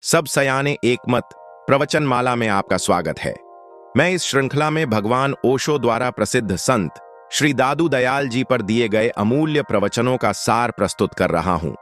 सब सयाने एक मत प्रवचनमाला में आपका स्वागत है। मैं इस श्रृंखला में भगवान ओशो द्वारा प्रसिद्ध संत श्री दादू दयाल जी पर दिए गए अमूल्य प्रवचनों का सार प्रस्तुत कर रहा हूं।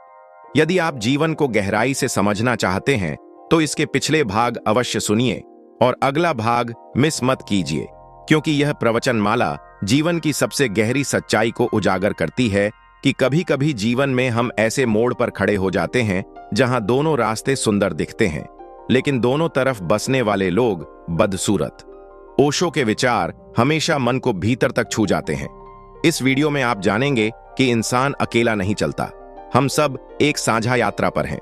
यदि आप जीवन को गहराई से समझना चाहते हैं तो इसके पिछले भाग अवश्य सुनिए और अगला भाग मिस मत कीजिए, क्योंकि यह प्रवचनमाला जीवन की सबसे गहरी सच्चाई को उजागर करती है कि कभी-कभी जीवन में हम ऐसे मोड़ पर खड़े हो जाते हैं जहां दोनों रास्ते सुंदर दिखते हैं, लेकिन दोनों तरफ बसने वाले लोग बदसूरत। ओशो के विचार हमेशा मन को भीतर तक छू जाते हैं। इस वीडियो में आप जानेंगे कि इंसान अकेला नहीं चलता, हम सब एक साझा यात्रा पर हैं।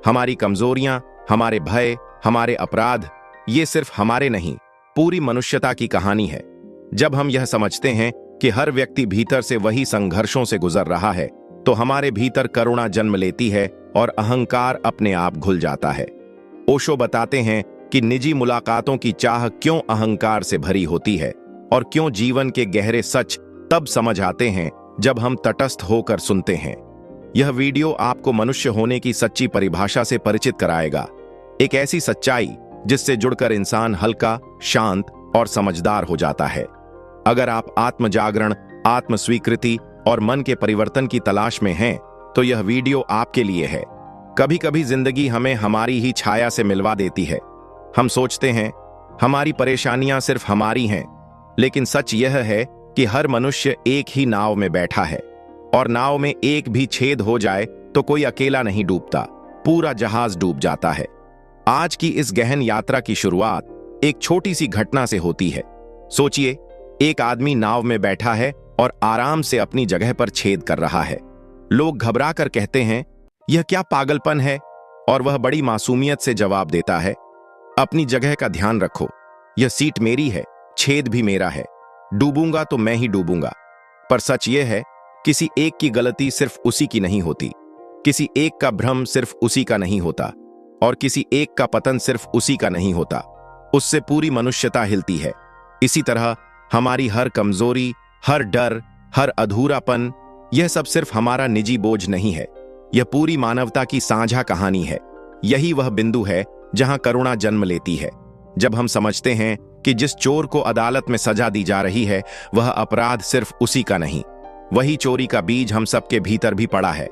हमारी कमजोरियां, हमारे भय, हमारे अपराध, ये सिर्फ हमारे नहीं, पूरी मनुष्यता की कहानी है। जब हम यह समझते हैं कि हर व्यक्ति भीतर से वही संघर्षों से गुजर रहा है, तो हमारे भीतर करुणा जन्म लेती है और अहंकार अपने आप घुल जाता है। ओशो बताते हैं कि निजी मुलाकातों की चाह क्यों अहंकार से भरी होती है और क्यों जीवन के गहरे सच तब समझ आते हैं जब हम तटस्थ होकर सुनते हैं। यह वीडियो आपको मनुष्य होने की सच्ची परिभाषा से परिचित कराएगा, एक ऐसी सच्चाई जिससे जुड़कर इंसान हल्का, शांत और समझदार हो जाता है। अगर आप आत्म जागरण, आत्म स्वीकृति और मन के परिवर्तन की तलाश में हैं, तो यह वीडियो आपके लिए है। कभी कभी जिंदगी हमें हमारी ही छाया से मिलवा देती है। हम सोचते हैं हमारी परेशानियां सिर्फ हमारी हैं, लेकिन सच यह है कि हर मनुष्य एक ही नाव में बैठा है और नाव में एक भी छेद हो जाए तो कोई अकेला नहीं डूबता, पूरा जहाज डूब जाता है। आज की इस गहन यात्रा की शुरुआत एक छोटी सी घटना से होती है। सोचिए, एक आदमी नाव में बैठा है और आराम से अपनी जगह पर छेद कर रहा है। लोग घबरा कर कहते हैं, यह क्या पागलपन है? और वह बड़ी मासूमियत से जवाब देता है, अपनी जगह का ध्यान रखो, यह सीट मेरी है, छेद भी मेरा है, डूबूंगा तो मैं ही डूबूंगा। पर सच यह है, किसी एक की गलती सिर्फ उसी की नहीं होती, किसी एक का भ्रम सिर्फ उसी का नहीं होता, और किसी एक का पतन सिर्फ उसी का नहीं होता, उससे पूरी मनुष्यता हिलती है। इसी तरह हमारी हर कमजोरी, हर डर, हर अधूरापन, यह सब सिर्फ हमारा निजी बोझ नहीं है, यह पूरी मानवता की साझा कहानी है। यही वह बिंदु है जहां करुणा जन्म लेती है। जब हम समझते हैं कि जिस चोर को अदालत में सजा दी जा रही है वह अपराध सिर्फ उसी का नहीं, वही चोरी का बीज हम सबके भीतर भी पड़ा है।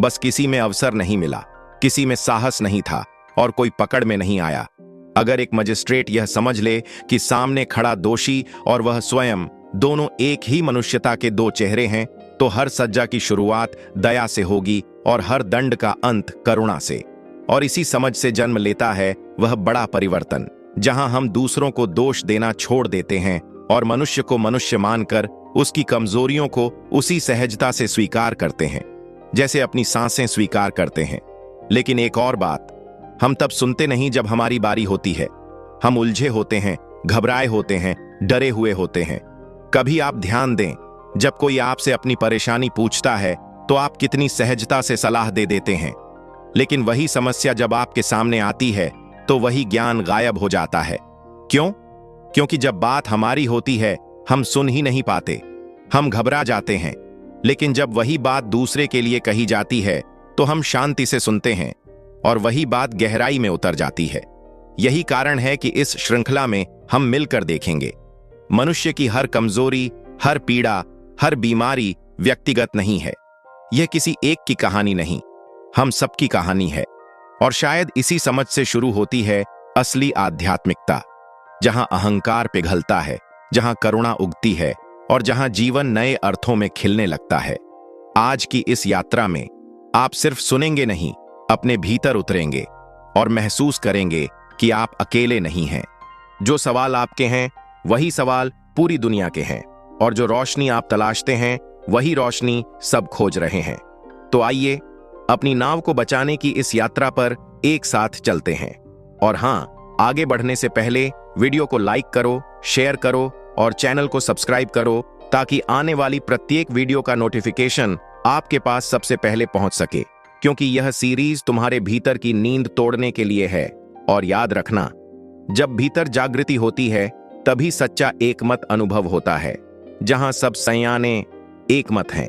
बस किसी में अवसर नहीं मिला, किसी में साहस नहीं था और कोई पकड़ में नहीं आया। अगर एक मजिस्ट्रेट यह समझ ले कि सामने खड़ा दोषी और वह स्वयं दोनों एक ही मनुष्यता के दो चेहरे हैं, तो हर सज्जा की शुरुआत दया से होगी और हर दंड का अंत करुणा से। और इसी समझ से जन्म लेता है वह बड़ा परिवर्तन, जहां हम दूसरों को दोष देना छोड़ देते हैं और मनुष्य को मनुष्य मानकर उसकी कमजोरियों को उसी सहजता से स्वीकार करते हैं जैसे अपनी सांसें स्वीकार करते हैं। लेकिन एक और बात, हम तब सुनते नहीं जब हमारी बारी होती है। हम उलझे होते हैं, घबराए होते हैं, डरे हुए होते हैं। कभी आप ध्यान दें, जब कोई आपसे अपनी परेशानी पूछता है तो आप कितनी सहजता से सलाह दे देते हैं, लेकिन वही समस्या जब आपके सामने आती है तो वही ज्ञान गायब हो जाता है। क्यों? क्योंकि जब बात हमारी होती है हम सुन ही नहीं पाते, हम घबरा जाते हैं। लेकिन जब वही बात दूसरे के लिए कही जाती है तो हम शांति से सुनते हैं और वही बात गहराई में उतर जाती है। यही कारण है कि इस श्रृंखला में हम मिलकर देखेंगे, मनुष्य की हर कमजोरी, हर पीड़ा, हर बीमारी व्यक्तिगत नहीं है। यह किसी एक की कहानी नहीं, हम सबकी कहानी है। और शायद इसी समझ से शुरू होती है असली आध्यात्मिकता, जहां अहंकार पिघलता है, जहां करुणा उगती है और जहां जीवन नए अर्थों में खिलने लगता है। आज की इस यात्रा में आप सिर्फ सुनेंगे नहीं, अपने भीतर उतरेंगे और महसूस करेंगे कि आप अकेले नहीं हैं। जो सवाल आपके हैं वही सवाल पूरी दुनिया के हैं, और जो रोशनी आप तलाशते हैं वही रोशनी सब खोज रहे हैं। तो आइए अपनी नाव को बचाने की इस यात्रा पर एक साथ चलते हैं। और हाँ, आगे बढ़ने से पहले वीडियो को लाइक करो, शेयर करो और चैनल को सब्सक्राइब करो, ताकि आने वाली प्रत्येक वीडियो का नोटिफिकेशन आपके पास सबसे पहले पहुंच सके, क्योंकि यह सीरीज तुम्हारे भीतर की नींद तोड़ने के लिए है। और याद रखना, जब भीतर जागृति होती है तभी सच्चा एकमत अनुभव होता है, जहां सब सयाने एक मत हैं।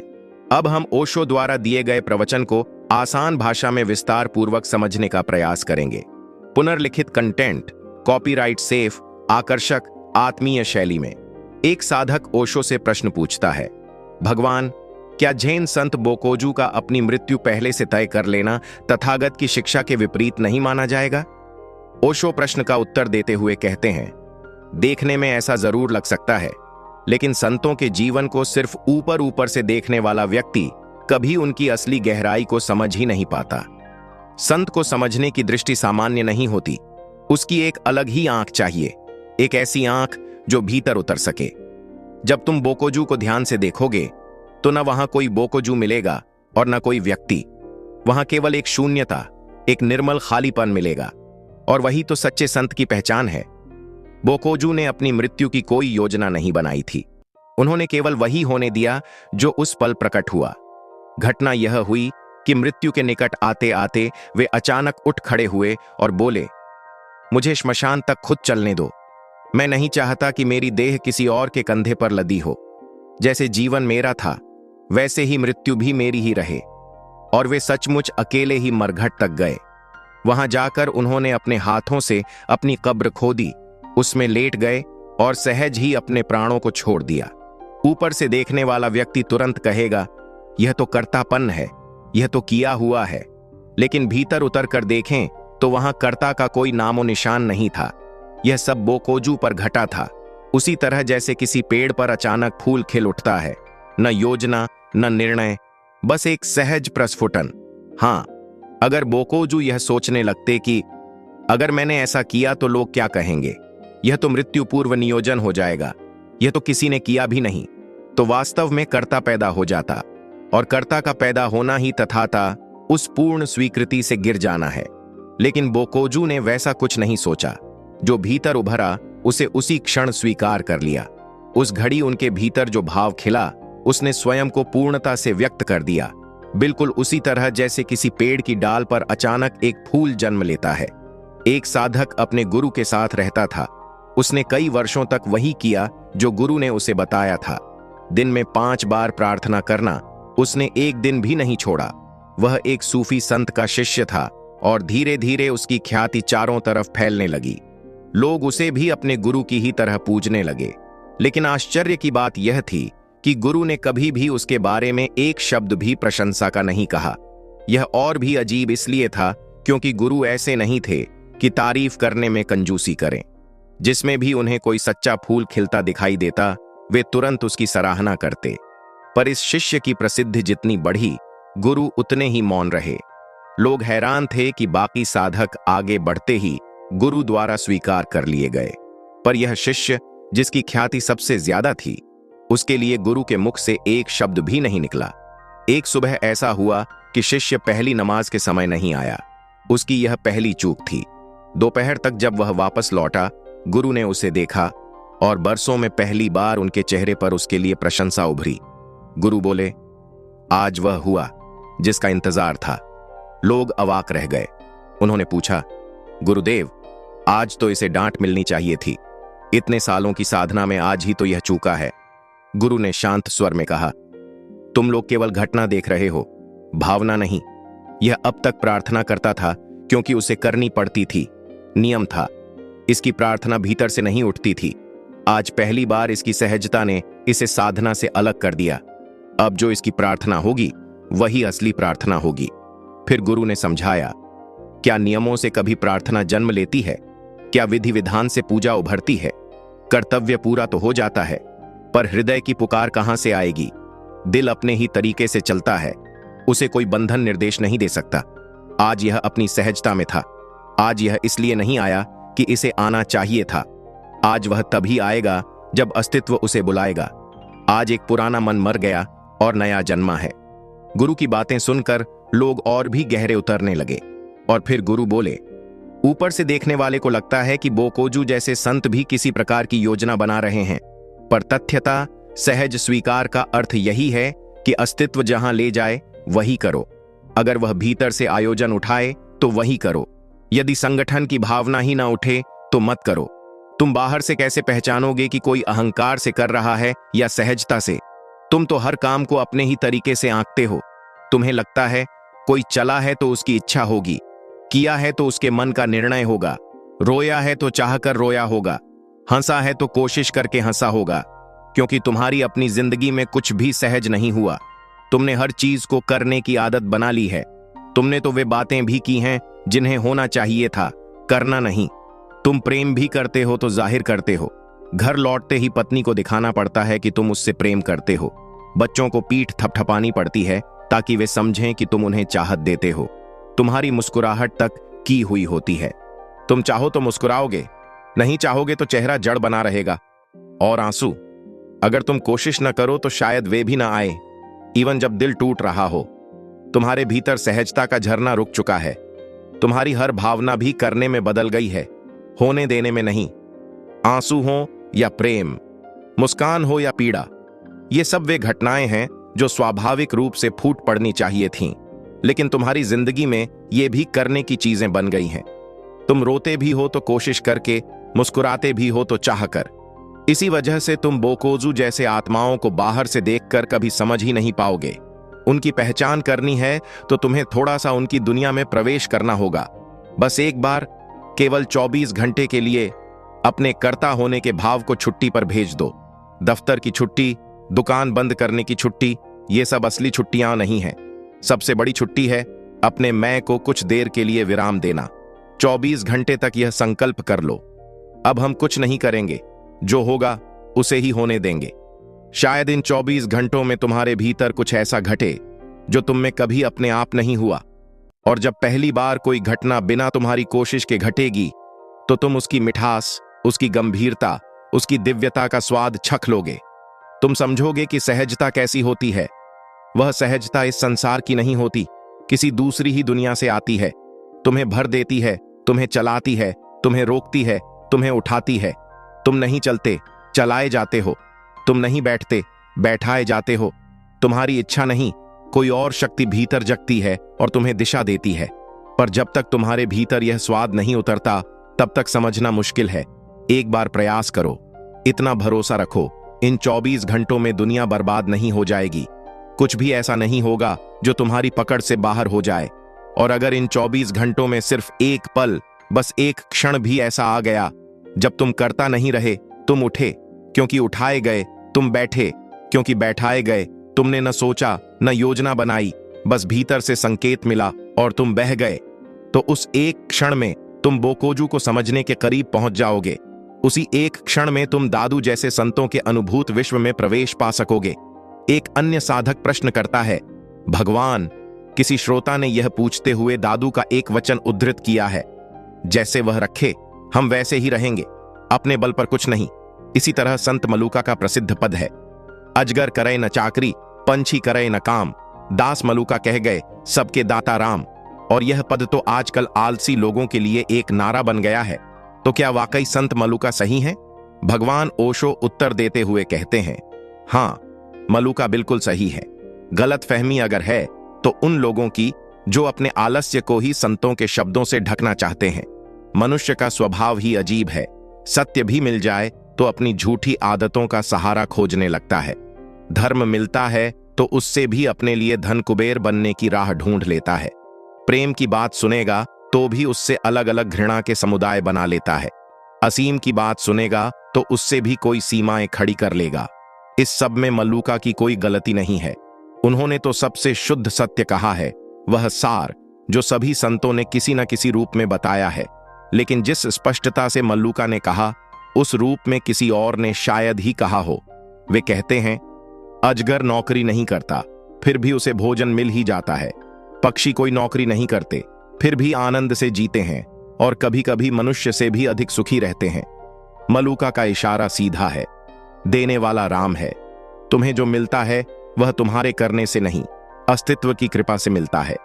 अब हम ओशो द्वारा दिए गए प्रवचन को आसान भाषा में विस्तार पूर्वक समझने का प्रयास करेंगे। पुनर्लिखित कंटेंट, कॉपीराइट सेफ, आकर्षक, आत्मीय शैली में। एक साधक ओशो से प्रश्न पूछता है, भगवान, क्या जैन संत बोकोजू का अपनी मृत्यु पहले से तय कर लेना तथागत की शिक्षा के विपरीत नहीं माना जाएगा? ओशो प्रश्न का उत्तर देते हुए कहते हैं, देखने में ऐसा जरूर लग सकता है, लेकिन संतों के जीवन को सिर्फ ऊपर ऊपर से देखने वाला व्यक्ति कभी उनकी असली गहराई को समझ ही नहीं पाता। संत को समझने की दृष्टि सामान्य नहीं होती, उसकी एक अलग ही आंख चाहिए, एक ऐसी आंख जो भीतर उतर सके। जब तुम बोकोजू को ध्यान से देखोगे तो न वहां कोई बोकोजू मिलेगा और न कोई व्यक्ति, वहां केवल एक शून्यता, एक निर्मल खालीपन मिलेगा। और वही तो सच्चे संत की पहचान है। बोकोजू ने अपनी मृत्यु की कोई योजना नहीं बनाई थी, उन्होंने केवल वही होने दिया जो उस पल प्रकट हुआ। घटना यह हुई कि मृत्यु के निकट आते आते वे अचानक उठ खड़े हुए और बोले, मुझे श्मशान तक खुद चलने दो। मैं नहीं चाहता कि मेरी देह किसी और के कंधे पर लदी हो। जैसे जीवन मेरा था वैसे ही मृत्यु भी मेरी ही रहे। और वे सचमुच अकेले ही मरघट तक गए। वहां जाकर उन्होंने अपने हाथों से अपनी कब्र खोदी, उसमें लेट गए और सहज ही अपने प्राणों को छोड़ दिया। ऊपर से देखने वाला व्यक्ति तुरंत कहेगा, यह तो कर्तापन है, यह तो किया हुआ है। लेकिन भीतर उतर कर देखें तो वहां कर्ता का कोई नामो निशान नहीं था। यह सब बोकोजू पर घटा था, उसी तरह जैसे किसी पेड़ पर अचानक फूल खिल उठता है। न योजना, न निर्णय, बस एक सहज प्रस्फुटन। हां, अगर बोकोजू यह सोचने लगते कि अगर मैंने ऐसा किया तो लोग क्या कहेंगे, यह तो मृत्यु पूर्व नियोजन हो जाएगा, यह तो किसी ने किया भी नहीं, तो वास्तव में कर्ता पैदा हो जाता। और कर्ता का पैदा होना ही तथाता उस पूर्ण स्वीकृति से गिर जाना है। लेकिन बोकोजू ने वैसा कुछ नहीं सोचा। जो भीतर उभरा उसे उसी क्षण स्वीकार कर लिया। उस घड़ी उनके भीतर जो भाव खिला उसने स्वयं को पूर्णता से व्यक्त कर दिया, बिल्कुल उसी तरह जैसे किसी पेड़ की डाल पर अचानक एक फूल जन्म लेता है। एक साधक अपने गुरु के साथ रहता था। उसने कई वर्षों तक वही किया जो गुरु ने उसे बताया था। दिन में 5 बार प्रार्थना करना उसने एक दिन भी नहीं छोड़ा। वह एक सूफी संत का शिष्य था और धीरे धीरे उसकी ख्याति चारों तरफ फैलने लगी। लोग उसे भी अपने गुरु की ही तरह पूजने लगे। लेकिन आश्चर्य की बात यह थी कि गुरु ने कभी भी उसके बारे में एक शब्द भी प्रशंसा का नहीं कहा। यह और भी अजीब इसलिए था क्योंकि गुरु ऐसे नहीं थे कि तारीफ करने में कंजूसी करें। जिसमें भी उन्हें कोई सच्चा फूल खिलता दिखाई देता वे तुरंत उसकी सराहना करते। पर इस शिष्य की प्रसिद्धि जितनी बढ़ी, गुरु उतने ही मौन रहे। लोग हैरान थे कि बाकी साधक आगे बढ़ते ही गुरु द्वारा स्वीकार कर लिए गए, पर यह शिष्य जिसकी ख्याति सबसे ज्यादा थी, उसके लिए गुरु के मुख से एक शब्द भी नहीं निकला। एक सुबह ऐसा हुआ कि शिष्य पहली नमाज के समय नहीं आया। उसकी यह पहली चूक थी। दोपहर तक जब वह वापस लौटा, गुरु ने उसे देखा और बरसों में पहली बार उनके चेहरे पर उसके लिए प्रशंसा उभरी। गुरु बोले, आज वह हुआ जिसका इंतजार था। लोग अवाक रह गए। उन्होंने पूछा, गुरुदेव, आज तो इसे डांट मिलनी चाहिए थी। इतने सालों की साधना में आज ही तो यह चूका है। गुरु ने शांत स्वर में कहा, तुम लोग केवल घटना देख रहे हो, भावना नहीं। यह अब तक प्रार्थना करता था क्योंकि उसे करनी पड़ती थी, नियम था। इसकी प्रार्थना भीतर से नहीं उठती थी। आज पहली बार इसकी सहजता ने इसे साधना से अलग कर दिया। अब जो इसकी प्रार्थना होगी वही असली प्रार्थना होगी। फिर गुरु ने समझाया, क्या नियमों से कभी प्रार्थना जन्म लेती है? क्या विधि विधान से पूजा उभरती है? कर्तव्य पूरा तो हो जाता है, पर हृदय की पुकार कहां से आएगी? दिल अपने ही तरीके से चलता है, उसे कोई बंधन निर्देश नहीं दे सकता। आज यह अपनी सहजता में था। आज यह इसलिए नहीं आया कि इसे आना चाहिए था। आज वह तभी आएगा जब अस्तित्व उसे बुलाएगा। आज एक पुराना मन मर गया और नया जन्मा है। गुरु की बातें सुनकर लोग और भी गहरे उतरने लगे। और फिर गुरु बोले, ऊपर से देखने वाले को लगता है कि बोकोजू जैसे संत भी किसी प्रकार की योजना बना रहे हैं, पर तथ्यता सहज स्वीकार का अर्थ यही है कि अस्तित्व जहां ले जाए वही करो। अगर वह भीतर से आयोजन उठाए तो वही करो। यदि संगठन की भावना ही ना उठे तो मत करो। तुम बाहर से कैसे पहचानोगे कि कोई अहंकार से कर रहा है या सहजता से? तुम तो हर काम को अपने ही तरीके से आंकते हो। तुम्हें लगता है कोई चला है तो उसकी इच्छा होगी, किया है तो उसके मन का निर्णय होगा, रोया है तो चाहकर रोया होगा, हंसा है तो कोशिश करके हंसा होगा। क्योंकि तुम्हारी अपनी जिंदगी में कुछ भी सहज नहीं हुआ। तुमने हर चीज को करने की आदत बना ली है। तुमने तो वे बातें भी की हैं जिन्हें होना चाहिए था, करना नहीं। तुम प्रेम भी करते हो तो जाहिर करते हो। घर लौटते ही पत्नी को दिखाना पड़ता है कि तुम उससे प्रेम करते हो। बच्चों को पीठ थपथपानी पड़ती है ताकि वे समझें कि तुम उन्हें चाहत देते हो। तुम्हारी मुस्कुराहट तक की हुई होती है। तुम चाहो तो मुस्कुराओगे, नहीं चाहोगे तो चेहरा जड़ बना रहेगा। और आंसू, अगर तुम कोशिश न करो तो शायद वे भी ना आए। इवन जब दिल टूट रहा हो, तुम्हारे भीतर सहजता का झरना रुक चुका है। तुम्हारी हर भावना भी करने में बदल गई है, होने देने में नहीं। आंसू हो या प्रेम, मुस्कान हो या पीड़ा, ये सब वे घटनाएं हैं जो स्वाभाविक रूप से फूट पड़नी चाहिए थीं। लेकिन तुम्हारी जिंदगी में ये भी करने की चीजें बन गई हैं। तुम रोते भी हो तो कोशिश करके, मुस्कुराते भी हो तो चाहकर। इसी वजह से तुम बोकोजू जैसे आत्माओं को बाहर से देखकर कभी समझ ही नहीं पाओगे। उनकी पहचान करनी है तो तुम्हें थोड़ा सा उनकी दुनिया में प्रवेश करना होगा। बस एक बार, केवल 24 घंटे के लिए अपने कर्ता होने के भाव को छुट्टी पर भेज दो। दफ्तर की छुट्टी, दुकान बंद करने की छुट्टी, ये सब असली छुट्टियां नहीं हैं। सबसे बड़ी छुट्टी है अपने मैं को कुछ देर के लिए विराम देना। 24 घंटे तक यह संकल्प कर लो, अब हम कुछ नहीं करेंगे, जो होगा उसे ही होने देंगे। शायद इन 24 घंटों में तुम्हारे भीतर कुछ ऐसा घटे जो तुम में कभी अपने आप नहीं हुआ। और जब पहली बार कोई घटना बिना तुम्हारी कोशिश के घटेगी तो तुम उसकी मिठास, उसकी गंभीरता, उसकी दिव्यता का स्वाद चख लोगे। तुम समझोगे कि सहजता कैसी होती है। वह सहजता इस संसार की नहीं होती, किसी दूसरी ही दुनिया से आती है। तुम्हें भर देती है, तुम्हें चलाती है, तुम्हें रोकती है, तुम्हें उठाती है। तुम नहीं चलते, चलाए जाते हो। तुम नहीं बैठते, बैठाए जाते हो। तुम्हारी इच्छा नहीं, कोई और शक्ति भीतर जगती है और तुम्हें दिशा देती है। पर जब तक तुम्हारे भीतर यह स्वाद नहीं उतरता, तब तक समझना मुश्किल है। एक बार प्रयास करो, इतना भरोसा रखो, इन 24 घंटों में दुनिया बर्बाद नहीं हो जाएगी। कुछ भी ऐसा नहीं होगा जो तुम्हारी पकड़ से बाहर हो जाए। और अगर इन 24 घंटों में सिर्फ एक पल, बस एक क्षण भी ऐसा आ गया जब तुम करता नहीं रहे, तुम उठे क्योंकि उठाए गए, तुम बैठे क्योंकि बैठाए गए, तुमने न सोचा न योजना बनाई, बस भीतर से संकेत मिला और तुम बह गए, तो उस एक क्षण में तुम बोकोजू को समझने के करीब पहुंच जाओगे। उसी एक क्षण में तुम दादू जैसे संतों के अनुभूत विश्व में प्रवेश पा सकोगे। एक अन्य साधक प्रश्न करता है, भगवान, किसी श्रोता ने यह पूछते हुए दादू का एक वचन उद्धृत किया है, जैसे वह रखे हम वैसे ही रहेंगे, अपने बल पर कुछ नहीं। इसी तरह संत मलूका का प्रसिद्ध पद है, अजगर करे न चाकरी, पंछी करे न काम, दास मलूका कह गए सबके दाता राम। और यह पद तो आजकल आलसी लोगों के लिए एक नारा बन गया है। तो क्या वाकई संत मलूका सही है? भगवान ओशो उत्तर देते हुए कहते हैं, हाँ, मलूका बिल्कुल सही है। गलत फहमी अगर है तो उन लोगों की जो अपने आलस्य को ही संतों के शब्दों से ढकना चाहते हैं। मनुष्य का स्वभाव ही अजीब है, सत्य भी मिल जाए तो अपनी झूठी आदतों का सहारा खोजने लगता है। धर्म मिलता है तो उससे भी अपने लिए धन कुबेर बनने की राह ढूंढ लेता है। प्रेम की बात सुनेगा तो भी उससे अलग अलग घृणा के समुदाय बना लेता है। असीम की बात सुनेगा तो उससे भी कोई सीमाएं खड़ी कर लेगा। इस सब में मलूका की कोई गलती नहीं है। उन्होंने तो सबसे शुद्ध सत्य कहा है, वह सार जो सभी संतों ने किसी न किसी रूप में बताया है। लेकिन जिस स्पष्टता से मलूका ने कहा, उस रूप में किसी और ने शायद ही कहा हो। वे कहते हैं, अजगर नौकरी नहीं करता, फिर भी उसे भोजन मिल ही जाता है। पक्षी कोई नौकरी नहीं करते, फिर भी आनंद से जीते हैं और कभी कभी मनुष्य से भी अधिक सुखी रहते हैं। मलूका का इशारा सीधा है, देने वाला राम है। तुम्हें जो मिलता है वह तुम्हारे करने से नहीं, अस्तित्व की कृपा से मिलता है।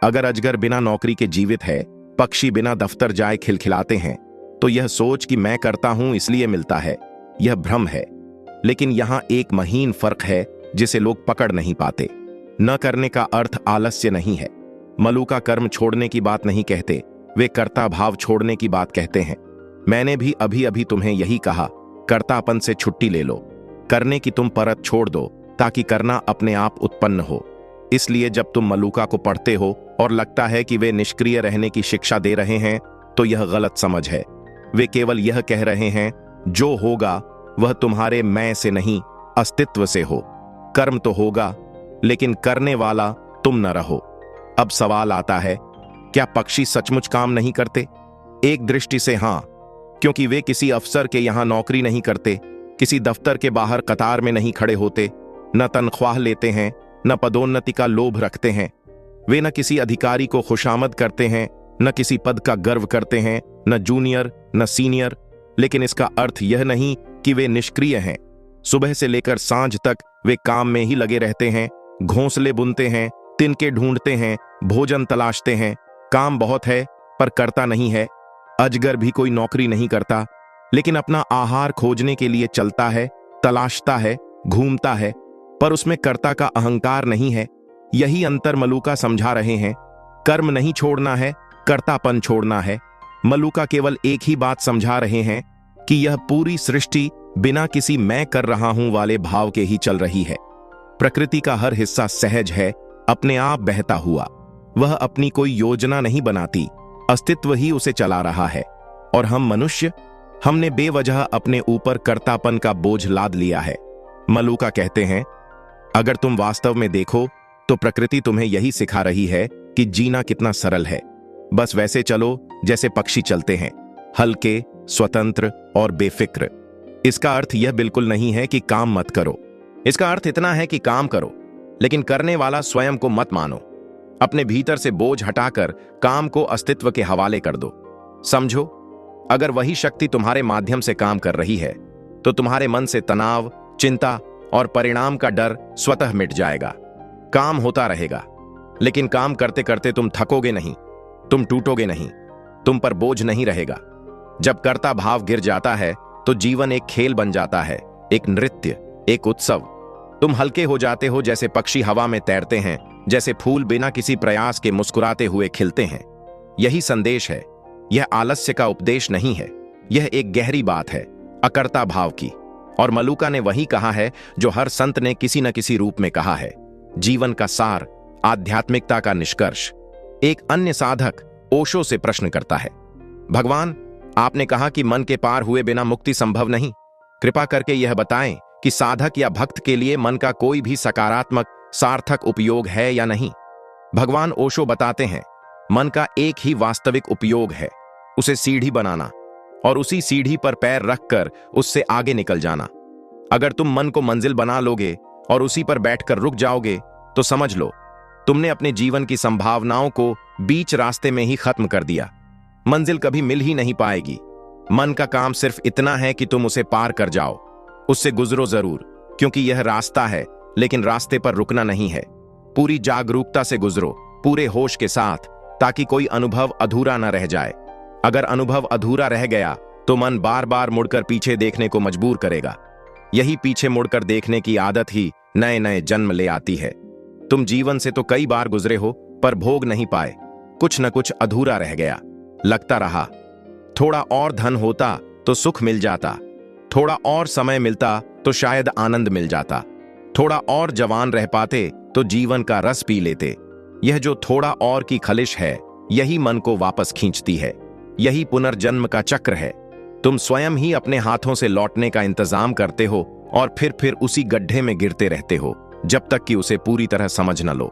अगर अजगर बिना नौकरी के जीवित है, पक्षी बिना दफ्तर जाए खिलखिलाते हैं, तो यह सोच कि मैं करता हूं इसलिए मिलता है, यह भ्रम है। लेकिन यहां एक महीन फर्क है जिसे लोग पकड़ नहीं पाते। न करने का अर्थ आलस्य नहीं है। मलूका कर्म छोड़ने की बात नहीं कहते, वे कर्ता भाव छोड़ने की बात कहते हैं। मैंने भी अभी अभी तुम्हें यही कहा, कर्तापन से छुट्टी ले लो, करने की तुम परत छोड़ दो ताकि करना अपने आप उत्पन्न हो। इसलिए जब तुम मलूका को पढ़ते हो और लगता है कि वे निष्क्रिय रहने की शिक्षा दे रहे हैं, तो यह गलत समझ है। वे केवल यह कह रहे हैं, जो होगा वह तुम्हारे मैं से नहीं, अस्तित्व से हो। कर्म तो होगा, लेकिन करने वाला तुम न रहो। अब सवाल आता है, क्या पक्षी सचमुच काम नहीं करते? एक दृष्टि से हां, क्योंकि वे किसी अफसर के यहां नौकरी नहीं करते, किसी दफ्तर के बाहर कतार में नहीं खड़े होते, न तनख्वाह लेते हैं, न पदोन्नति का लोभ रखते हैं। वे न किसी अधिकारी को खुशामद करते हैं, न किसी पद का गर्व करते हैं, न जूनियर न सीनियर। लेकिन इसका अर्थ यह नहीं कि वे निष्क्रिय हैं। सुबह से लेकर सांझ तक वे काम में ही लगे रहते हैं, घोंसले बुनते हैं, तिनके ढूंढते हैं, भोजन तलाशते हैं। काम बहुत है पर करता नहीं है। अजगर भी कोई नौकरी नहीं करता, लेकिन अपना आहार खोजने के लिए चलता है, तलाशता है, घूमता है, पर उसमें कर्ता का अहंकार नहीं है। यही अंतर मलूका समझा रहे हैं। कर्म नहीं छोड़ना है, कर्तापन छोड़ना है। मलूका केवल एक ही बात समझा रहे हैं कि यह पूरी सृष्टि बिना किसी मैं कर रहा हूं वाले भाव के ही चल रही है। प्रकृति का हर हिस्सा सहज है, अपने आप बहता हुआ। वह अपनी कोई योजना नहीं बनाती, अस्तित्व ही उसे चला रहा है। और हम मनुष्य, हमने बेवजह अपने ऊपर कर्तापन का बोझ लाद लिया है। मलूका कहते हैं, अगर तुम वास्तव में देखो तो प्रकृति तुम्हें यही सिखा रही है कि जीना कितना सरल है। बस वैसे चलो जैसे पक्षी चलते हैं, हल्के, स्वतंत्र और बेफिक्र। इसका अर्थ यह बिल्कुल नहीं है कि काम मत करो। इसका अर्थ इतना है कि काम करो, लेकिन करने वाला स्वयं को मत मानो। अपने भीतर से बोझ हटाकर काम को अस्तित्व के हवाले कर दो। समझो, अगर वही शक्ति तुम्हारे माध्यम से काम कर रही है, तो तुम्हारे मन से तनाव, चिंता और परिणाम का डर स्वतः मिट जाएगा। काम होता रहेगा, लेकिन काम करते करते तुम थकोगे नहीं, तुम टूटोगे नहीं, तुम पर बोझ नहीं रहेगा। जब कर्ता भाव गिर जाता है तो जीवन एक खेल बन जाता है, एक नृत्य, एक उत्सव। तुम हल्के हो जाते हो, जैसे पक्षी हवा में तैरते हैं, जैसे फूल बिना किसी प्रयास के मुस्कुराते हुए खिलते हैं। यही संदेश है। यह आलस्य का उपदेश नहीं है, यह एक गहरी बात है, अकर्ता भाव की। और मलूका ने वही कहा है जो हर संत ने किसी न किसी रूप में कहा है। जीवन का सार, आध्यात्मिकता का निष्कर्ष। एक अन्य साधक ओशो से प्रश्न करता है, भगवान, आपने कहा कि मन के पार हुए बिना मुक्ति संभव नहीं। कृपा करके यह बताएं कि साधक या भक्त के लिए मन का कोई भी सकारात्मक, सार्थक उपयोग है या नहीं। भगवान ओशो बताते हैं, मन का एक ही वास्तविक उपयोग है, उसे सीढ़ी बनाना और उसी सीढ़ी पर पैर रखकर उससे आगे निकल जाना। अगर तुम मन को मंजिल बना लोगे और उसी पर बैठकर रुक जाओगे, तो समझ लो तुमने अपने जीवन की संभावनाओं को बीच रास्ते में ही खत्म कर दिया। मंजिल कभी मिल ही नहीं पाएगी। मन का काम सिर्फ इतना है कि तुम उसे पार कर जाओ, उससे गुजरो जरूर, क्योंकि यह रास्ता है, लेकिन रास्ते पर रुकना नहीं है। पूरी जागरूकता से गुजरो, पूरे होश के साथ, ताकि कोई अनुभव अधूरा न रह जाए। अगर अनुभव अधूरा रह गया तो मन बार बार मुड़कर पीछे देखने को मजबूर करेगा। यही पीछे मुड़कर देखने की आदत ही नए नए जन्म ले आती है। तुम जीवन से तो कई बार गुजरे हो, पर भोग नहीं पाए। कुछ न कुछ अधूरा रह गया। लगता रहा, थोड़ा और धन होता तो सुख मिल जाता, थोड़ा और समय मिलता तो शायद आनंद मिल जाता, थोड़ा और जवान रह पाते तो जीवन का रस पी लेते। यह जो थोड़ा और की खलिश है, यही मन को वापस खींचती है। यही पुनर्जन्म का चक्र है। तुम स्वयं ही अपने हाथों से लौटने का इंतजाम करते हो और फिर उसी गड्ढे में गिरते रहते हो, जब तक कि उसे पूरी तरह समझ न लो।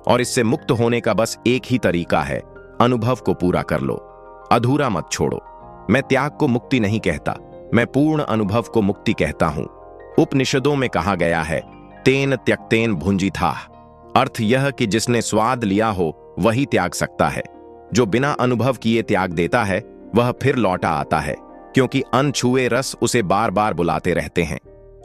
और इससे मुक्त होने का बस एक ही तरीका है, अनुभव को पूरा कर लो, अधूरा मत छोड़ो। मैं त्याग को मुक्ति नहीं कहता, मैं पूर्ण अनुभव को मुक्ति कहता हूं। उपनिषदों में कहा गया है, तेन त्यक्तेन भुंजी था। अर्थ यह कि जिसने स्वाद लिया हो वही त्याग सकता है। जो बिना अनुभव किए त्याग देता है, वह फिर लौटा आता है, क्योंकि अनछुए रस उसे बार बार बुलाते रहते हैं।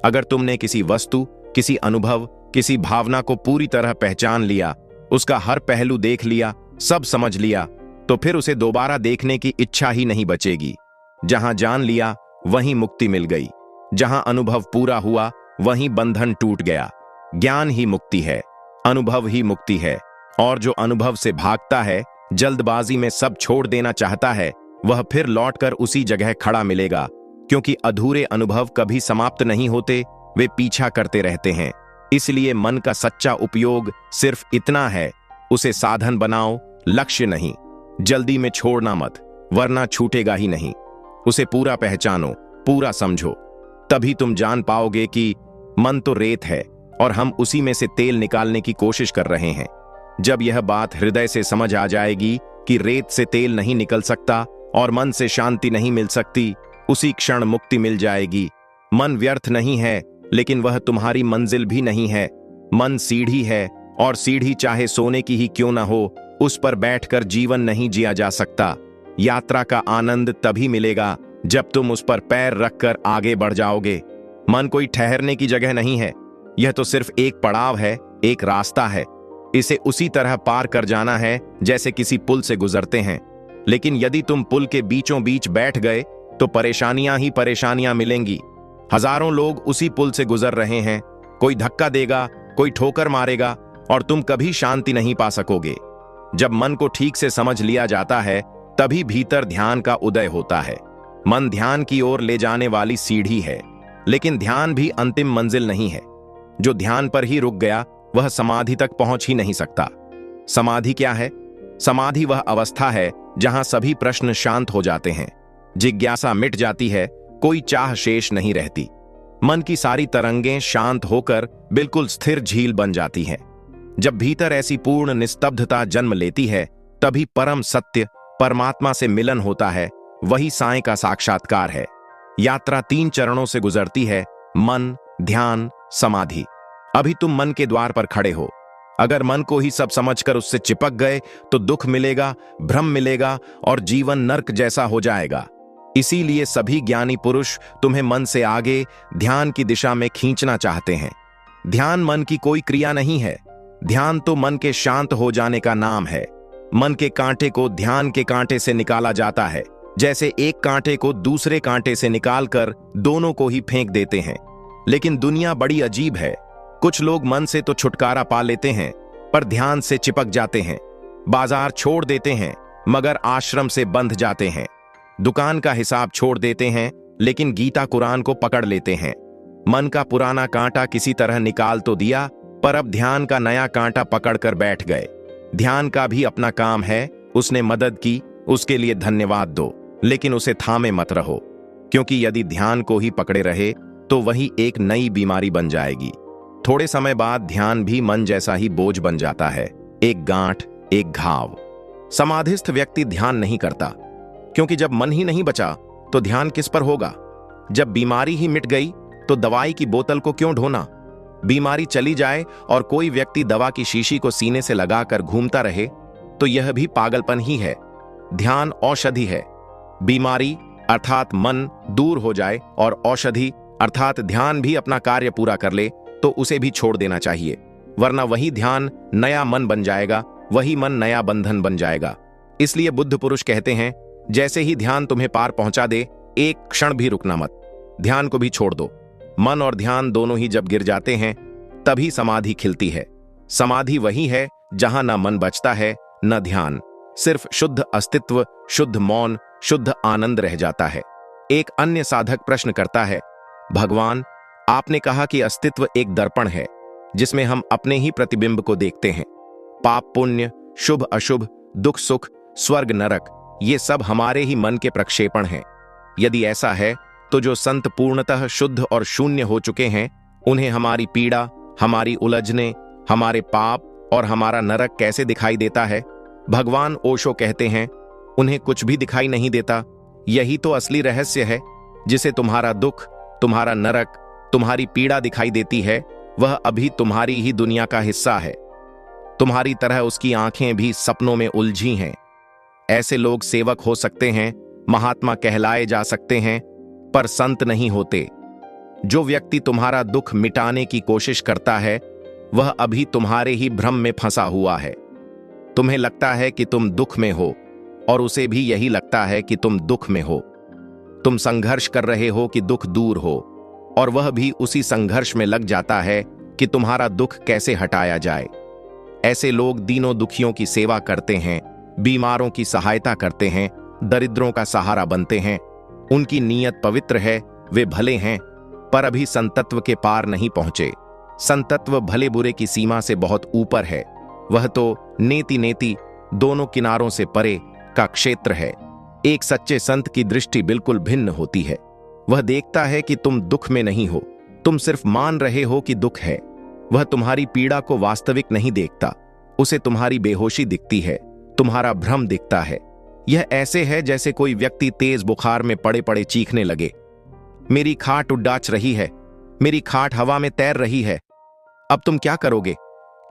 अगर तुमने किसी वस्तु, किसी अनुभव, किसी भावना को पूरी तरह पहचान लिया, उसका हर पहलू देख लिया, सब समझ लिया, तो फिर उसे दोबारा देखने की इच्छा ही नहीं बचेगी। जहां जान लिया वहीं मुक्ति मिल गई, जहां अनुभव पूरा हुआ वहीं बंधन टूट गया। ज्ञान ही मुक्ति है, अनुभव ही मुक्ति है। और जो अनुभव से भागता है, जल्दबाजी में सब छोड़ देना चाहता है, वह फिर लौटकर उसी जगह खड़ा मिलेगा, क्योंकि अधूरे अनुभव कभी समाप्त नहीं होते, वे पीछा करते रहते हैं। इसलिए मन का सच्चा उपयोग सिर्फ इतना है, उसे साधन बनाओ, लक्ष्य नहीं। जल्दी में छोड़ना मत, वरना छूटेगा ही नहीं। उसे पूरा पहचानो, पूरा समझो, तभी तुम जान पाओगे कि मन तो रेत है और हम उसी में से तेल निकालने की कोशिश कर रहे हैं। जब यह बात हृदय से समझ आ जाएगी कि रेत से तेल नहीं निकल सकता और मन से शांति नहीं मिल सकती, उसी क्षण मुक्ति मिल जाएगी। मन व्यर्थ नहीं है, लेकिन वह तुम्हारी मंजिल भी नहीं है। मन सीढ़ी है, और सीढ़ी चाहे सोने की ही क्यों न हो, उस पर बैठकर जीवन नहीं जिया जा सकता। यात्रा का आनंद तभी मिलेगा जब तुम उस पर पैर रखकर आगे बढ़ जाओगे। मन कोई ठहरने की जगह नहीं है, यह तो सिर्फ एक पड़ाव है, एक रास्ता है। इसे उसी तरह पार कर जाना है जैसे किसी पुल से गुजरते हैं। लेकिन यदि तुम पुल के बीचों बीच बैठ गए तो परेशानियां ही परेशानियां मिलेंगी। हजारों लोग उसी पुल से गुजर रहे हैं, कोई धक्का देगा, कोई ठोकर मारेगा, और तुम कभी शांति नहीं पा सकोगे। जब मन को ठीक से समझ लिया जाता है, तभी भीतर ध्यान का उदय होता है। मन ध्यान की ओर ले जाने वाली सीढ़ी है, लेकिन ध्यान भी अंतिम मंजिल नहीं है। जो ध्यान पर ही रुक गया वह समाधि तक पहुंच ही नहीं सकता। समाधि क्या है? समाधि वह अवस्था है जहां सभी प्रश्न शांत हो जाते हैं, जिज्ञासा मिट जाती है, कोई चाह शेष नहीं रहती। मन की सारी तरंगें शांत होकर बिल्कुल स्थिर झील बन जाती हैं। जब भीतर ऐसी पूर्ण निस्तब्धता जन्म लेती है, तभी परम सत्य परमात्मा से मिलन होता है। वही साईं का साक्षात्कार है। यात्रा 3 चरणों से गुजरती है: मन, ध्यान, समाधि। अभी तुम मन के द्वार पर खड़े हो। अगर मन को ही सब समझकर उससे चिपक गए तो दुख मिलेगा, भ्रम मिलेगा और जीवन नर्क जैसा हो जाएगा। इसीलिए सभी ज्ञानी पुरुष तुम्हें मन से आगे ध्यान की दिशा में खींचना चाहते हैं। ध्यान मन की कोई क्रिया नहीं है, ध्यान तो मन के शांत हो जाने का नाम है। मन के कांटे को ध्यान के कांटे से निकाला जाता है, जैसे एक कांटे को दूसरे कांटे से निकालकर दोनों को ही फेंक देते हैं। लेकिन दुनिया बड़ी अजीब है। कुछ लोग मन से तो छुटकारा पा लेते हैं, पर ध्यान से चिपक जाते हैं। बाजार छोड़ देते हैं, मगर आश्रम से बंध जाते हैं। दुकान का हिसाब छोड़ देते हैं, लेकिन गीता कुरान को पकड़ लेते हैं। मन का पुराना कांटा किसी तरह निकाल तो दिया, पर अब ध्यान का नया कांटा पकड़कर बैठ गए। ध्यान का भी अपना काम है, उसने मदद की, उसके लिए धन्यवाद दो, लेकिन उसे थामे मत रहो, क्योंकि यदि ध्यान को ही पकड़े रहे तो वही एक नई बीमारी बन जाएगी। थोड़े समय बाद ध्यान भी मन जैसा ही बोझ बन जाता है, एक गांठ, एक घाव। समाधिस्थ व्यक्ति ध्यान नहीं करता, क्योंकि जब मन ही नहीं बचा तो ध्यान किस पर होगा। जब बीमारी ही मिट गई तो दवाई की बोतल को क्यों ढोना। बीमारी चली जाए और कोई व्यक्ति दवा की शीशी को सीने से लगाकर घूमता रहे तो यह भी पागलपन ही है। ध्यान औषधि है। बीमारी अर्थात मन दूर हो जाए और औषधि अर्थात ध्यान भी अपना कार्य पूरा कर ले तो उसे भी छोड़ देना चाहिए, वरना वही ध्यान नया मन बन जाएगा, वही मन नया बंधन बन जाएगा। इसलिए बुद्ध पुरुष कहते हैं, जैसे ही ध्यान तुम्हें पार पहुंचा दे, एक क्षण भी रुकना मत, ध्यान को भी छोड़ दो। मन और ध्यान दोनों ही जब गिर जाते हैं, तभी समाधि खिलती है। समाधि वही है जहां न मन बचता है न ध्यान, सिर्फ शुद्ध अस्तित्व, शुद्ध मौन, शुद्ध आनंद रह जाता है। एक अन्य साधक प्रश्न करता है, भगवान, आपने कहा कि अस्तित्व एक दर्पण है जिसमें हम अपने ही प्रतिबिंब को देखते हैं। पाप पुण्य, शुभ अशुभ, दुख सुख, स्वर्ग नरक, ये सब हमारे ही मन के प्रक्षेपण हैं। यदि ऐसा है तो जो संत पूर्णतः शुद्ध और शून्य हो चुके हैं, उन्हें हमारी पीड़ा, हमारी उलझने, हमारे पाप और हमारा नरक कैसे दिखाई देता है? भगवान ओशो कहते हैं, उन्हें कुछ भी दिखाई नहीं देता। यही तो असली रहस्य है। जिसे तुम्हारा दुख, तुम्हारा नरक, तुम्हारी पीड़ा दिखाई देती है, वह अभी तुम्हारी ही दुनिया का हिस्सा है। तुम्हारी तरह उसकी आंखें भी सपनों में उलझी हैं। ऐसे लोग सेवक हो सकते हैं, महात्मा कहलाए जा सकते हैं, पर संत नहीं होते। जो व्यक्ति तुम्हारा दुख मिटाने की कोशिश करता है, वह अभी तुम्हारे ही भ्रम में फंसा हुआ है। तुम्हें लगता है कि तुम दुख में हो, और उसे भी यही लगता है कि तुम दुख में हो। तुम संघर्ष कर रहे हो कि दुख दूर हो, और वह भी उसी संघर्ष में लग जाता है कि तुम्हारा दुख कैसे हटाया जाए। ऐसे लोग दीनों दुखियों की सेवा करते हैं, बीमारों की सहायता करते हैं, दरिद्रों का सहारा बनते हैं। उनकी नीयत पवित्र है, वे भले हैं, पर अभी संतत्व के पार नहीं पहुंचे। संतत्व भले बुरे की सीमा से बहुत ऊपर है। वह तो नेति नेति, दोनों किनारों से परे का क्षेत्र है। एक सच्चे संत की दृष्टि बिल्कुल भिन्न होती है। वह देखता है कि तुम दुख में नहीं हो, तुम सिर्फ मान रहे हो कि दुख है। वह तुम्हारी पीड़ा को वास्तविक नहीं देखता, उसे तुम्हारी बेहोशी दिखती है, तुम्हारा भ्रम दिखता है। यह ऐसे है जैसे कोई व्यक्ति तेज बुखार में पड़े पड़े चीखने लगे, मेरी खाट उड़ाच रही है, मेरी खाट हवा में तैर रही है। अब तुम क्या करोगे?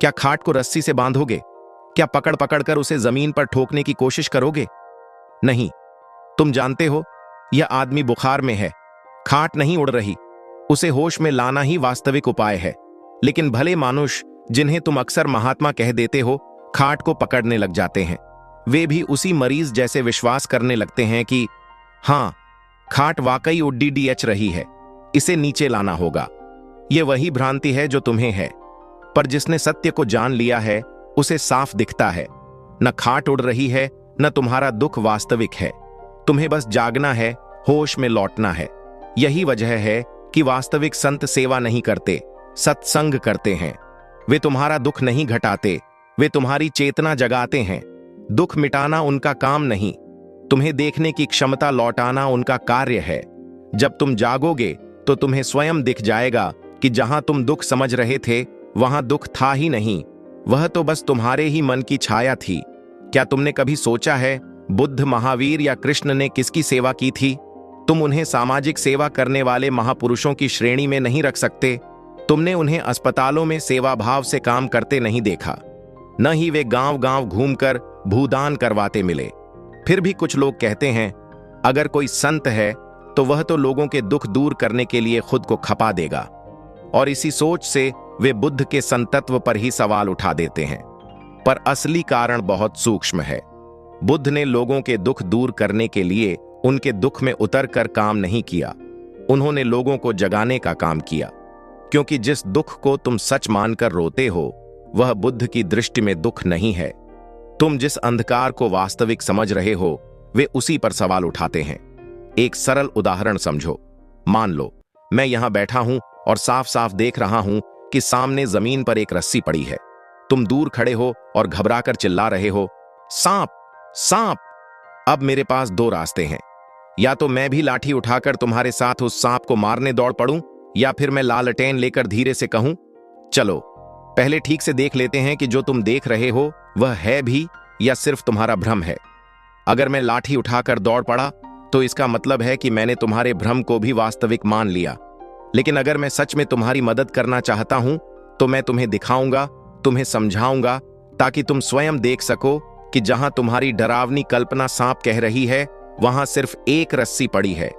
क्या खाट को रस्सी से बांधोगे? क्या पकड़ पकड़ कर उसे जमीन पर ठोकने की कोशिश करोगे? नहीं, तुम जानते हो यह आदमी बुखार में है, खाट नहीं उड़ रही। उसे होश में लाना ही वास्तविक उपाय है। लेकिन भले मानुष जिन्हें तुम अक्सर महात्मा कह देते हो, खाट को पकड़ने लग जाते हैं। वे भी उसी मरीज जैसे विश्वास करने लगते हैं कि हां, खाट वाकई उड्डीडीएच रही है, इसे नीचे लाना होगा। यह वही भ्रांति है जो तुम्हें है, पर जिसने सत्य को जान लिया है उसे साफ दिखता है, न खाट उड़ रही है, न तुम्हारा दुख वास्तविक है। तुम्हें बस जागना है, होश में लौटना है। यही वजह है कि वास्तविक संत सेवा नहीं करते, सत्संग करते हैं। वे तुम्हारा दुख नहीं घटाते, वे तुम्हारी चेतना जगाते हैं। दुख मिटाना उनका काम नहीं, तुम्हें देखने की क्षमता लौटाना उनका कार्य है। जब तुम जागोगे तो तुम्हें स्वयं दिख जाएगा कि जहां तुम दुख समझ रहे थे वहां दुख था ही नहीं, वह तो बस तुम्हारे ही मन की छाया थी। क्या तुमने कभी सोचा है बुद्ध, महावीर या कृष्ण ने किसकी सेवा की थी? तुम उन्हें सामाजिक सेवा करने वाले महापुरुषों की श्रेणी में नहीं रख सकते। तुमने उन्हें अस्पतालों में सेवा भाव से काम करते नहीं देखा, न ही वे गांव गांव घूमकर भूदान करवाते मिले। फिर भी कुछ लोग कहते हैं अगर कोई संत है तो वह तो लोगों के दुख दूर करने के लिए खुद को खपा देगा, और इसी सोच से वे बुद्ध के संतत्व पर ही सवाल उठा देते हैं। पर असली कारण बहुत सूक्ष्म है। बुद्ध ने लोगों के दुख दूर करने के लिए उनके दुख में उतर कर काम नहीं किया, उन्होंने लोगों को जगाने का काम किया। क्योंकि जिस दुख को तुम सच मानकर रोते हो वह बुद्ध की दृष्टि में दुख नहीं है। तुम जिस अंधकार को वास्तविक समझ रहे हो वे उसी पर सवाल उठाते हैं। एक सरल उदाहरण समझो। मान लो मैं यहां बैठा हूं और साफ साफ देख रहा हूं कि सामने जमीन पर एक रस्सी पड़ी है। तुम दूर खड़े हो और घबराकर चिल्ला रहे हो, सांप, सांप। अब मेरे पास दो रास्ते हैं, या तो मैं भी लाठी उठाकर तुम्हारे साथ उस सांप को मारने दौड़ पड़ूं, या फिर मैं लालटेन लेकर धीरे से कहूं, चलो पहले ठीक से देख लेते हैं कि जो तुम देख रहे हो वह है भी या सिर्फ तुम्हारा भ्रम है। अगर मैं लाठी उठाकर दौड़ पड़ा तो इसका मतलब है कि मैंने तुम्हारे भ्रम को भी वास्तविक मान लिया। लेकिन अगर मैं सच में तुम्हारी मदद करना चाहता हूं तो मैं तुम्हें दिखाऊंगा, तुम्हें समझाऊंगा, ताकि तुम स्वयं देख सको कि जहां तुम्हारी डरावनी कल्पना सांप कह रही है वहां सिर्फ एक रस्सी पड़ी है।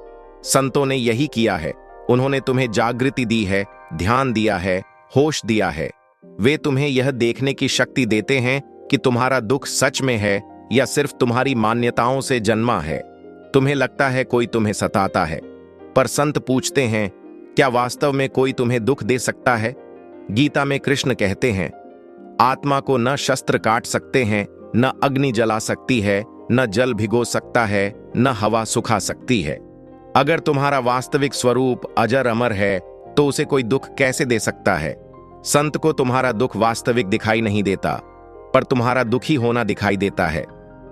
संतों ने यही किया है, उन्होंने तुम्हें जागृति दी है, ध्यान दिया है, होश दिया है। वे तुम्हें यह देखने की शक्ति देते हैं कि तुम्हारा दुख सच में है या सिर्फ तुम्हारी मान्यताओं से जन्मा है। तुम्हें लगता है कोई तुम्हें सताता है, पर संत पूछते हैं क्या वास्तव में कोई तुम्हें दुख दे सकता है? गीता में कृष्ण कहते हैं, आत्मा को न शस्त्र काट सकते हैं, न अग्नि जला सकती है, न जल भिगो सकता है, न हवा सुखा सकती है। अगर तुम्हारा वास्तविक स्वरूप अजर अमर है तो उसे कोई दुख कैसे दे सकता है? संत को तुम्हारा दुख वास्तविक दिखाई नहीं देता, पर तुम्हारा दुखी होना दिखाई देता है।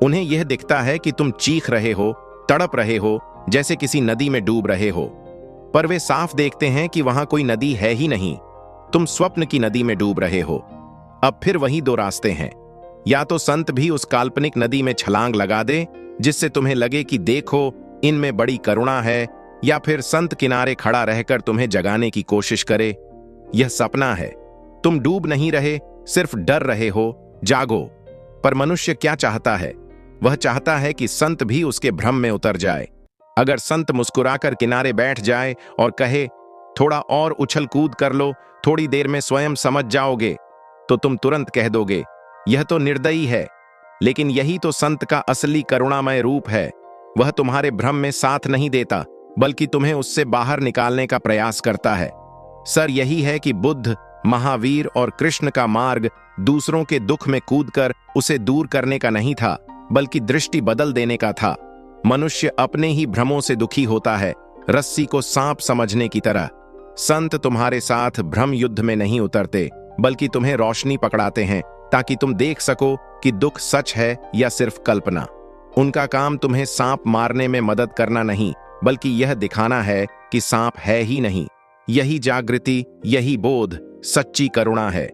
उन्हें यह दिखता है कि तुम चीख रहे हो, तड़प रहे हो, जैसे किसी नदी में डूब रहे हो, पर वे साफ देखते हैं कि वहां कोई नदी है ही नहीं, तुम स्वप्न की नदी में डूब रहे हो। अब फिर वही दो रास्ते हैं, या तो संत भी उस काल्पनिक नदी में छलांग लगा दे जिससे तुम्हें लगे कि देखो इनमें बड़ी करुणा है, या फिर संत किनारे खड़ा रहकर तुम्हें जगाने की कोशिश करे। यह सपना है, तुम डूब नहीं रहे, सिर्फ डर रहे हो, जागो। पर मनुष्य क्या चाहता है? वह चाहता है कि संत भी उसके भ्रम में उतर जाए। अगर संत मुस्कुराकर किनारे बैठ जाए और कहे थोड़ा और उछल कूद कर लो, थोड़ी देर में स्वयं समझ जाओगे, तो तुम तुरंत कह दोगे यह तो निर्दयी है। लेकिन यही तो संत का असली करुणामय रूप है। वह तुम्हारे भ्रम में साथ नहीं देता, बल्कि तुम्हें उससे बाहर निकालने का प्रयास करता है। सर यही है कि बुद्ध, महावीर और कृष्ण का मार्ग दूसरों के दुख में कूदकर उसे दूर करने का नहीं था, बल्कि दृष्टि बदल देने का था। मनुष्य अपने ही भ्रमों से दुखी होता है, रस्सी को सांप समझने की तरह। संत तुम्हारे साथ भ्रम युद्ध में नहीं उतरते, बल्कि तुम्हें रोशनी पकड़ाते हैं, ताकि तुम देख सको कि दुख सच है या सिर्फ कल्पना। उनका काम तुम्हें सांप मारने में मदद करना नहीं, बल्कि यह दिखाना है कि सांप है ही नहीं। यही जागृति, यही बोध सच्ची करुणा है।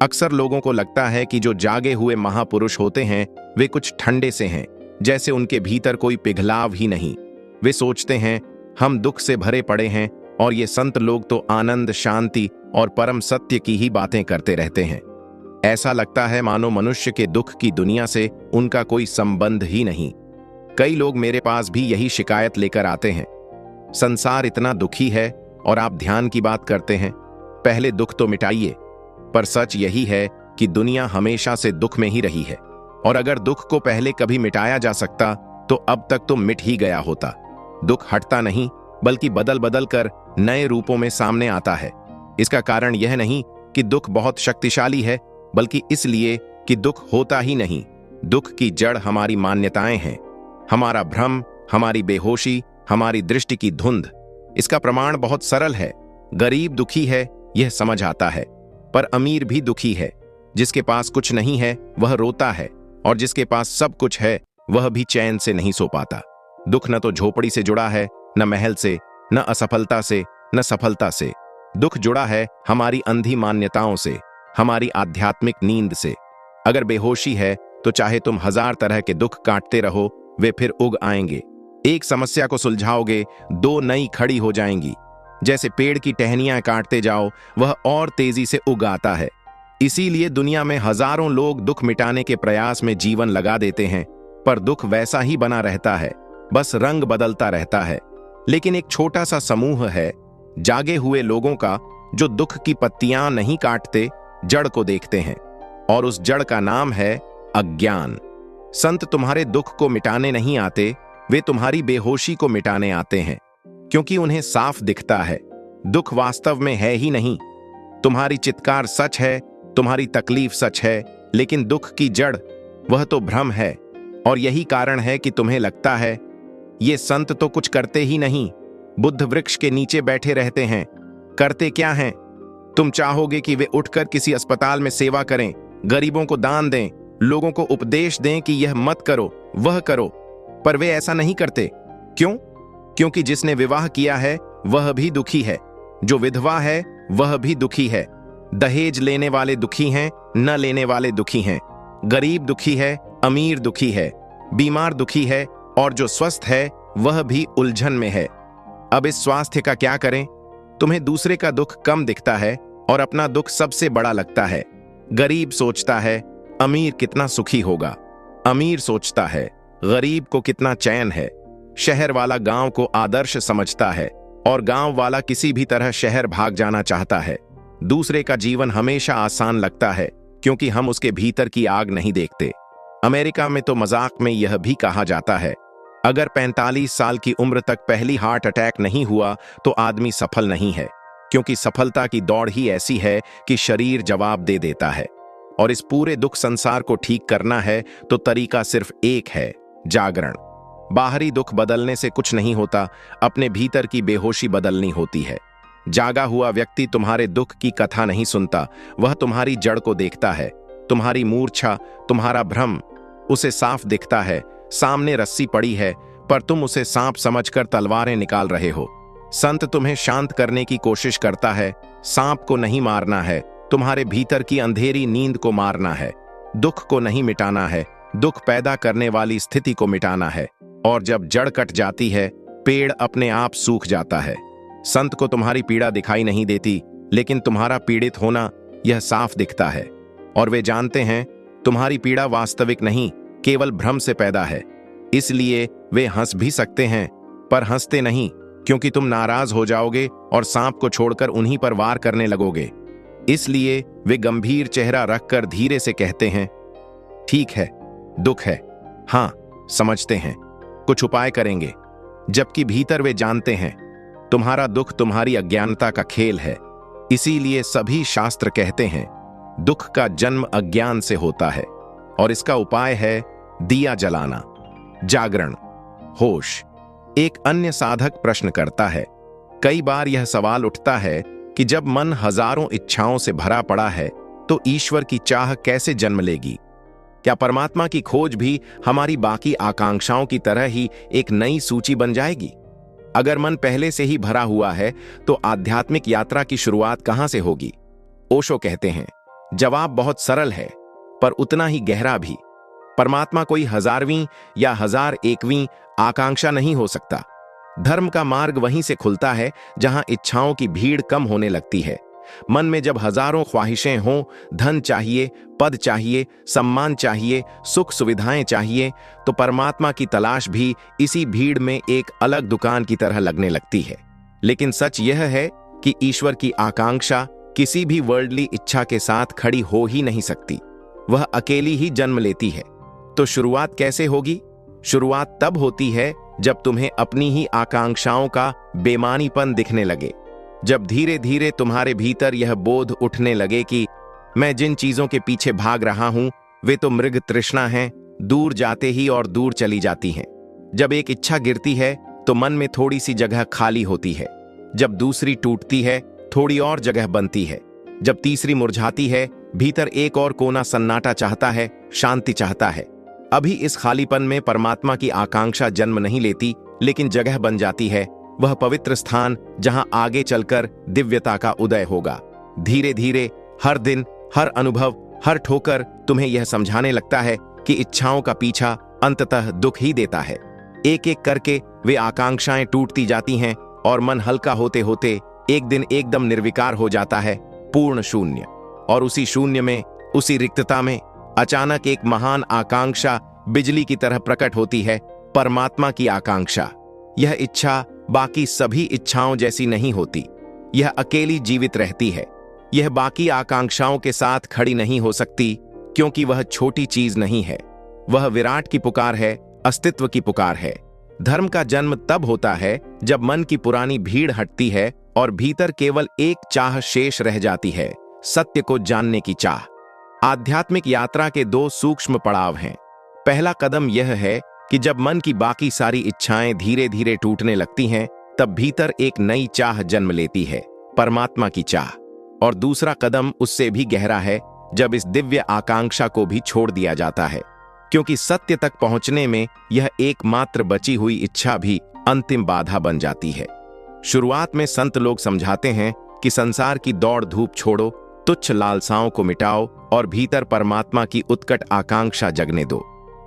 अक्सर लोगों को लगता है कि जो जागे हुए महापुरुष होते हैं वे कुछ ठंडे से हैं, जैसे उनके भीतर कोई पिघलाव ही नहीं। वे सोचते हैं हम दुख से भरे पड़े हैं और ये संत लोग तो आनंद, शांति और परम सत्य की ही बातें करते रहते हैं। ऐसा लगता है मानो मनुष्य के दुख की दुनिया से उनका कोई संबंध ही नहीं। कई लोग मेरे पास भी यही शिकायत लेकर आते हैं, संसार इतना दुखी है और आप ध्यान की बात करते हैं, पहले दुख तो मिटाइए। पर सच यही है कि दुनिया हमेशा से दुख में ही रही है, और अगर दुख को पहले कभी मिटाया जा सकता तो अब तक तो मिट ही गया होता। दुख हटता नहीं, बल्कि बदल बदल कर नए रूपों में सामने आता है। इसका कारण यह नहीं कि दुख बहुत शक्तिशाली है, बल्कि इसलिए कि दुख होता ही नहीं। दुख की जड़ हमारी मान्यताएं हैं, हमारा भ्रम, हमारी बेहोशी, हमारी दृष्टि की धुंध। इसका प्रमाण बहुत सरल है। गरीब दुखी है, यह समझ आता है, पर अमीर भी दुखी है। जिसके पास कुछ नहीं है वह रोता है, और जिसके पास सब कुछ है वह भी चैन से नहीं सो पाता। दुख न तो झोपड़ी से जुड़ा है, न महल से, न असफलता से, न सफलता से। दुख जुड़ा है हमारी अंधी मान्यताओं से, हमारी आध्यात्मिक नींद से। अगर बेहोशी है तो चाहे तुम 1000 तरह के दुख काटते रहो, वे फिर उग आएंगे। एक समस्या को सुलझाओगे, 2 नई खड़ी हो जाएंगी। जैसे पेड़ की टहनियां काटते जाओ, वह और तेजी से उग आता है। इसीलिए दुनिया में हजारों लोग दुख मिटाने के प्रयास में जीवन लगा देते हैं, पर दुख वैसा ही बना रहता है, बस रंग बदलता रहता है। लेकिन एक छोटा सा समूह है जागे हुए लोगों का, जो दुख की पत्तियां नहीं काटते, जड़ को देखते हैं, और उस जड़ का नाम है अज्ञान। संत तुम्हारे दुख को मिटाने नहीं आते, वे तुम्हारी बेहोशी को मिटाने आते हैं, क्योंकि उन्हें साफ दिखता है दुख वास्तव में है ही नहीं। तुम्हारी चित्कार सच है, तुम्हारी तकलीफ सच है, लेकिन दुख की जड़ वह तो भ्रम है। और यही कारण है कि तुम्हें लगता है ये संत तो कुछ करते ही नहीं, बुद्ध वृक्ष के नीचे बैठे रहते हैं। करते क्या हैं? तुम चाहोगे कि वे उठकर किसी अस्पताल में सेवा करें, गरीबों को दान दें, लोगों को उपदेश दें कि यह मत करो, वह करो, पर वे ऐसा नहीं करते। क्यों? क्योंकि जिसने विवाह किया है वह भी दुखी है, जो विधवा है वह भी दुखी है। दहेज लेने वाले दुखी हैं, न लेने वाले दुखी हैं। गरीब दुखी है, अमीर दुखी है, बीमार दुखी है, और जो स्वस्थ है वह भी उलझन में है। अब इस स्वास्थ्य का क्या करें? तुम्हें दूसरे का दुख कम दिखता है और अपना दुख सबसे बड़ा लगता है। गरीब सोचता है अमीर कितना सुखी होगा, अमीर सोचता है गरीब को कितना चैन है। शहर वाला गांव को आदर्श समझता है, और गांव वाला किसी भी तरह शहर भाग जाना चाहता है। दूसरे का जीवन हमेशा आसान लगता है, क्योंकि हम उसके भीतर की आग नहीं देखते। अमेरिका में तो मजाक में यह भी कहा जाता है, अगर 45 साल की उम्र तक पहली हार्ट अटैक नहीं हुआ तो आदमी सफल नहीं है, क्योंकि सफलता की दौड़ ही ऐसी है कि शरीर जवाब दे देता है। और इस पूरे दुख संसार को ठीक करना है तो तरीका सिर्फ एक है, जागरण। बाहरी दुख बदलने से कुछ नहीं होता, अपने भीतर की बेहोशी बदलनी होती है। जागा हुआ व्यक्ति तुम्हारे दुख की कथा नहीं सुनता, वह तुम्हारी जड़ को देखता है। तुम्हारी मूर्छा, तुम्हारा भ्रम उसे साफ दिखता है। सामने रस्सी पड़ी है, पर तुम उसे सांप समझकर तलवारें निकाल रहे हो। संत तुम्हें शांत करने की कोशिश करता है, सांप को नहीं मारना है, तुम्हारे भीतर की अंधेरी नींद को मारना है। दुख को नहीं मिटाना है, दुख पैदा करने वाली स्थिति को मिटाना है। और जब जड़ कट जाती है, पेड़ अपने आप सूख जाता है। संत को तुम्हारी पीड़ा दिखाई नहीं देती, लेकिन तुम्हारा पीड़ित होना यह साफ दिखता है। और वे जानते हैं तुम्हारी पीड़ा वास्तविक नहीं, केवल भ्रम से पैदा है। इसलिए वे हंस भी सकते हैं, पर हंसते नहीं, क्योंकि तुम नाराज हो जाओगे और सांप को छोड़कर उन्हीं पर वार करने लगोगे। इसलिए वे गंभीर चेहरा रखकर धीरे से कहते हैं, ठीक है, दुख है, हां समझते हैं, कुछ उपाय करेंगे। जबकि भीतर वे जानते हैं तुम्हारा दुख तुम्हारी अज्ञानता का खेल है। इसीलिए सभी शास्त्र कहते हैं दुख का जन्म अज्ञान से होता है, और इसका उपाय है दिया जलाना, जागरण, होश। एक अन्य साधक प्रश्न करता है, कई बार यह सवाल उठता है कि जब मन हजारों इच्छाओं से भरा पड़ा है, तो ईश्वर की चाह कैसे जन्म लेगी? क्या परमात्मा की खोज भी हमारी बाकी आकांक्षाओं की तरह ही एक नई सूची बन जाएगी? अगर मन पहले से ही भरा हुआ है तो आध्यात्मिक यात्रा की शुरुआत कहां से होगी? ओशो कहते हैं, जवाब बहुत सरल है पर उतना ही गहरा भी। परमात्मा कोई 1000वीं या 1001वीं आकांक्षा नहीं हो सकता। धर्म का मार्ग वहीं से खुलता है जहां इच्छाओं की भीड़ कम होने लगती है। मन में जब हजारों ख्वाहिशें हों, धन चाहिए, पद चाहिए, सम्मान चाहिए, सुख सुविधाएं चाहिए, तो परमात्मा की तलाश भी इसी भीड़ में एक अलग दुकान की तरह लगने लगती है। लेकिन सच यह है कि ईश्वर की आकांक्षा किसी भी वर्ल्डली इच्छा के साथ खड़ी हो ही नहीं सकती। वह अकेली ही जन्म लेती है। तो शुरुआत कैसे होगी? शुरुआत तब होती है जब तुम्हें अपनी ही आकांक्षाओं का बेमानीपन दिखने लगे, जब धीरे धीरे तुम्हारे भीतर यह बोध उठने लगे कि मैं जिन चीजों के पीछे भाग रहा हूं वे तो मृग तृष्णा हैं, दूर जाते ही और दूर चली जाती हैं। जब एक इच्छा गिरती है तो मन में थोड़ी सी जगह खाली होती है, जब दूसरी टूटती है थोड़ी और जगह बनती है, जब तीसरी मुरझाती है भीतर एक और कोना सन्नाटा चाहता है, शांति चाहता है। अभी इस खालीपन में परमात्मा की आकांक्षा जन्म नहीं लेती, लेकिन जगह बन जाती है, वह पवित्र स्थान जहां आगे चलकर दिव्यता का उदय होगा। धीरे धीरे हर दिन, हर अनुभव, हर ठोकर तुम्हें यह समझाने लगता है कि इच्छाओं का पीछा अंततः दुख ही देता है। एक एक करके वे आकांक्षाएं टूटती जाती हैं और मन हल्का होते होते एक दिन एकदम निर्विकार हो जाता है, पूर्ण शून्य। और उसी शून्य में, उसी रिक्तता में अचानक एक महान आकांक्षा बिजली की तरह प्रकट होती है, परमात्मा की आकांक्षा। यह इच्छा बाकी सभी इच्छाओं जैसी नहीं होती, यह अकेली जीवित रहती है। यह बाकी आकांक्षाओं के साथ खड़ी नहीं हो सकती, क्योंकि वह छोटी चीज नहीं है। वह विराट की पुकार है, अस्तित्व की पुकार है। धर्म का जन्म तब होता है जब मन की पुरानी भीड़ हटती है और भीतर केवल एक चाह शेष रह जाती है, सत्य को जानने की चाह। आध्यात्मिक यात्रा के दो सूक्ष्म पड़ाव हैं। पहला कदम यह है कि जब मन की बाकी सारी इच्छाएं धीरे धीरे टूटने लगती हैं, तब भीतर एक नई चाह जन्म लेती है, परमात्मा की चाह। और दूसरा कदम उससे भी गहरा है, जब इस दिव्य आकांक्षा को भी छोड़ दिया जाता है, क्योंकि सत्य तक पहुंचने में यह एकमात्र बची हुई इच्छा भी अंतिम बाधा बन जाती है। शुरुआत में संत लोग समझाते हैं कि संसार की दौड़ धूप छोड़ो, तुच्छ लालसाओं को मिटाओ और भीतर परमात्मा की उत्कट आकांक्षा जगने दो।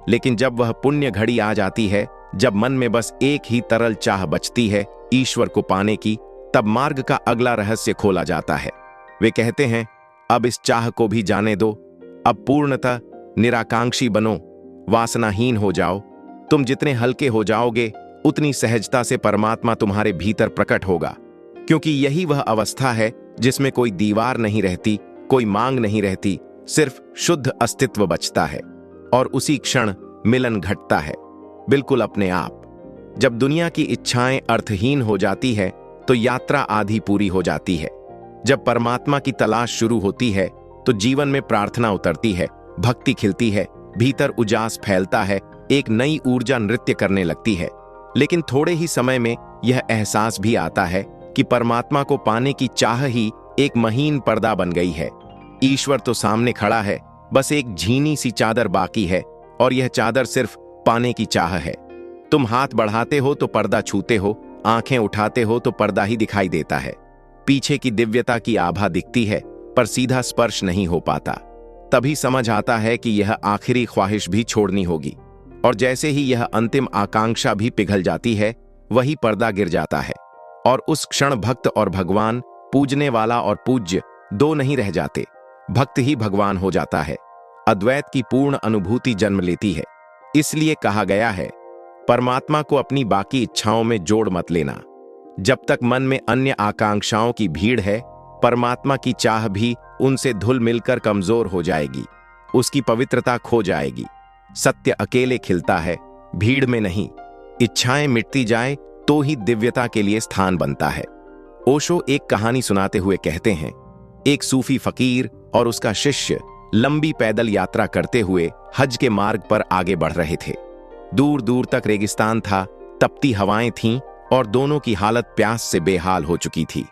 लेकिन जब वह पुण्य घड़ी आ जाती है, जब मन में बस एक ही तरल चाह बचती है, ईश्वर को पाने की, तब मार्ग का अगला रहस्य खोला जाता है। वे कहते हैं, अब इस चाह को भी जाने दो, अब पूर्णतः निराकांक्षी बनो, वासनाहीन हो जाओ। तुम जितने हल्के हो जाओगे उतनी सहजता से परमात्मा तुम्हारे भीतर प्रकट होगा, क्योंकि यही वह अवस्था है जिसमें कोई दीवार नहीं रहती, कोई मांग नहीं रहती, सिर्फ शुद्ध अस्तित्व बचता है। और उसी क्षण मिलन घटता है, बिल्कुल अपने आप। जब दुनिया की इच्छाएं अर्थहीन हो जाती है तो यात्रा आधी पूरी हो जाती है। जब परमात्मा की तलाश शुरू होती है तो जीवन में प्रार्थना उतरती है, भक्ति खिलती है, भीतर उजास फैलता है, एक नई ऊर्जा नृत्य करने लगती है। लेकिन थोड़े ही समय में यह एहसास भी आता है कि परमात्मा को पाने की चाह ही एक महीन पर्दा बन गई है। ईश्वर तो सामने खड़ा है, बस एक झीनी सी चादर बाकी है, और यह चादर सिर्फ पाने की चाह है। तुम हाथ बढ़ाते हो तो पर्दा छूते हो, आंखें उठाते हो तो पर्दा ही दिखाई देता है। पीछे की दिव्यता की आभा दिखती है पर सीधा स्पर्श नहीं हो पाता। तभी समझ आता है कि यह आखिरी ख्वाहिश भी छोड़नी होगी। और जैसे ही यह अंतिम आकांक्षा भी पिघल जाती है, वही पर्दा गिर जाता है और उस क्षण भक्त और भगवान, पूजने वाला और पूज्य दो नहीं रह जाते, भक्त ही भगवान हो जाता है। अद्वैत की पूर्ण अनुभूति जन्म लेती है। इसलिए कहा गया है, परमात्मा को अपनी बाकी इच्छाओं में जोड़ मत लेना। जब तक मन में अन्य आकांक्षाओं की भीड़ है, परमात्मा की चाह भी उनसे धुल मिलकर कमजोर हो जाएगी, उसकी पवित्रता खो जाएगी। सत्य अकेले खिलता है, भीड़ में नहीं। इच्छाएं मिटती जाए तो ही दिव्यता के लिए स्थान बनता है। ओशो एक कहानी सुनाते हुए कहते हैं, एक सूफी फकीर और उसका शिष्य लंबी पैदल यात्रा करते हुए हज के मार्ग पर आगे बढ़ रहे थे। दूर दूर तक रेगिस्तान था, तपती हवाएं थीं और दोनों की हालत प्यास से बेहाल हो चुकी थी।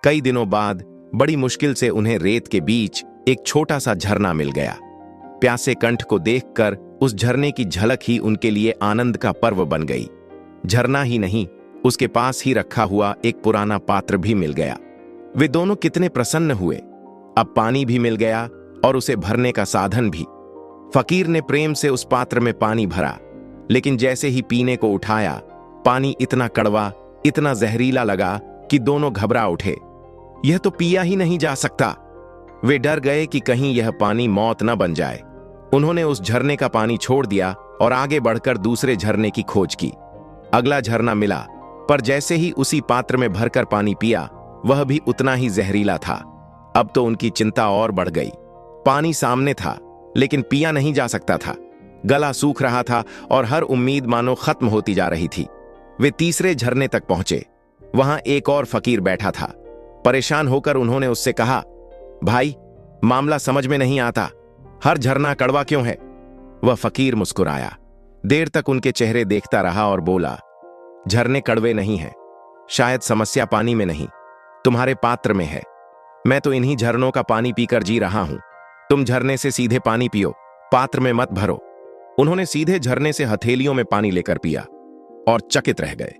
कई दिनों बाद बड़ी मुश्किल से उन्हें रेत के बीच एक छोटा सा झरना मिल गया। प्यासे कंठ को देखकर उस झरने की झलक ही उनके लिए आनंद का पर्व बन गई। झरना ही नहीं, उसके पास ही रखा हुआ एक पुराना पात्र भी मिल गया। वे दोनों कितने प्रसन्न हुए। अब पानी भी मिल गया और उसे भरने का साधन भी। फकीर ने प्रेम से उस पात्र में पानी भरा, लेकिन जैसे ही पीने को उठाया, पानी इतना कड़वा, इतना जहरीला लगा कि दोनों घबरा उठे। यह तो पिया ही नहीं जा सकता। वे डर गए कि कहीं यह पानी मौत न बन जाए। उन्होंने उस झरने का पानी छोड़ दिया और आगे बढ़कर दूसरे झरने की खोज की। अगला झरना मिला, पर जैसे ही उसी पात्र में भरकर पानी पिया, वह भी उतना ही जहरीला था। अब तो उनकी चिंता और बढ़ गई। पानी सामने था, लेकिन पिया नहीं जा सकता था। गला सूख रहा था और हर उम्मीद मानो खत्म होती जा रही थी। वे तीसरे झरने तक पहुंचे। वहां एक और फकीर बैठा था। परेशान होकर उन्होंने उससे कहा, भाई, मामला समझ में नहीं आता, हर झरना कड़वा क्यों है? वह फकीर मुस्कुराया, देर तक उनके चेहरे देखता रहा और बोला, झरने कड़वे नहीं हैं। शायद समस्या पानी में नहीं, तुम्हारे पात्र में है। मैं तो इन्हीं झरनों का पानी पीकर जी रहा हूं। तुम झरने से सीधे पानी पियो, पात्र में मत भरो। उन्होंने सीधे झरने से हथेलियों में पानी लेकर पिया और चकित रह गए।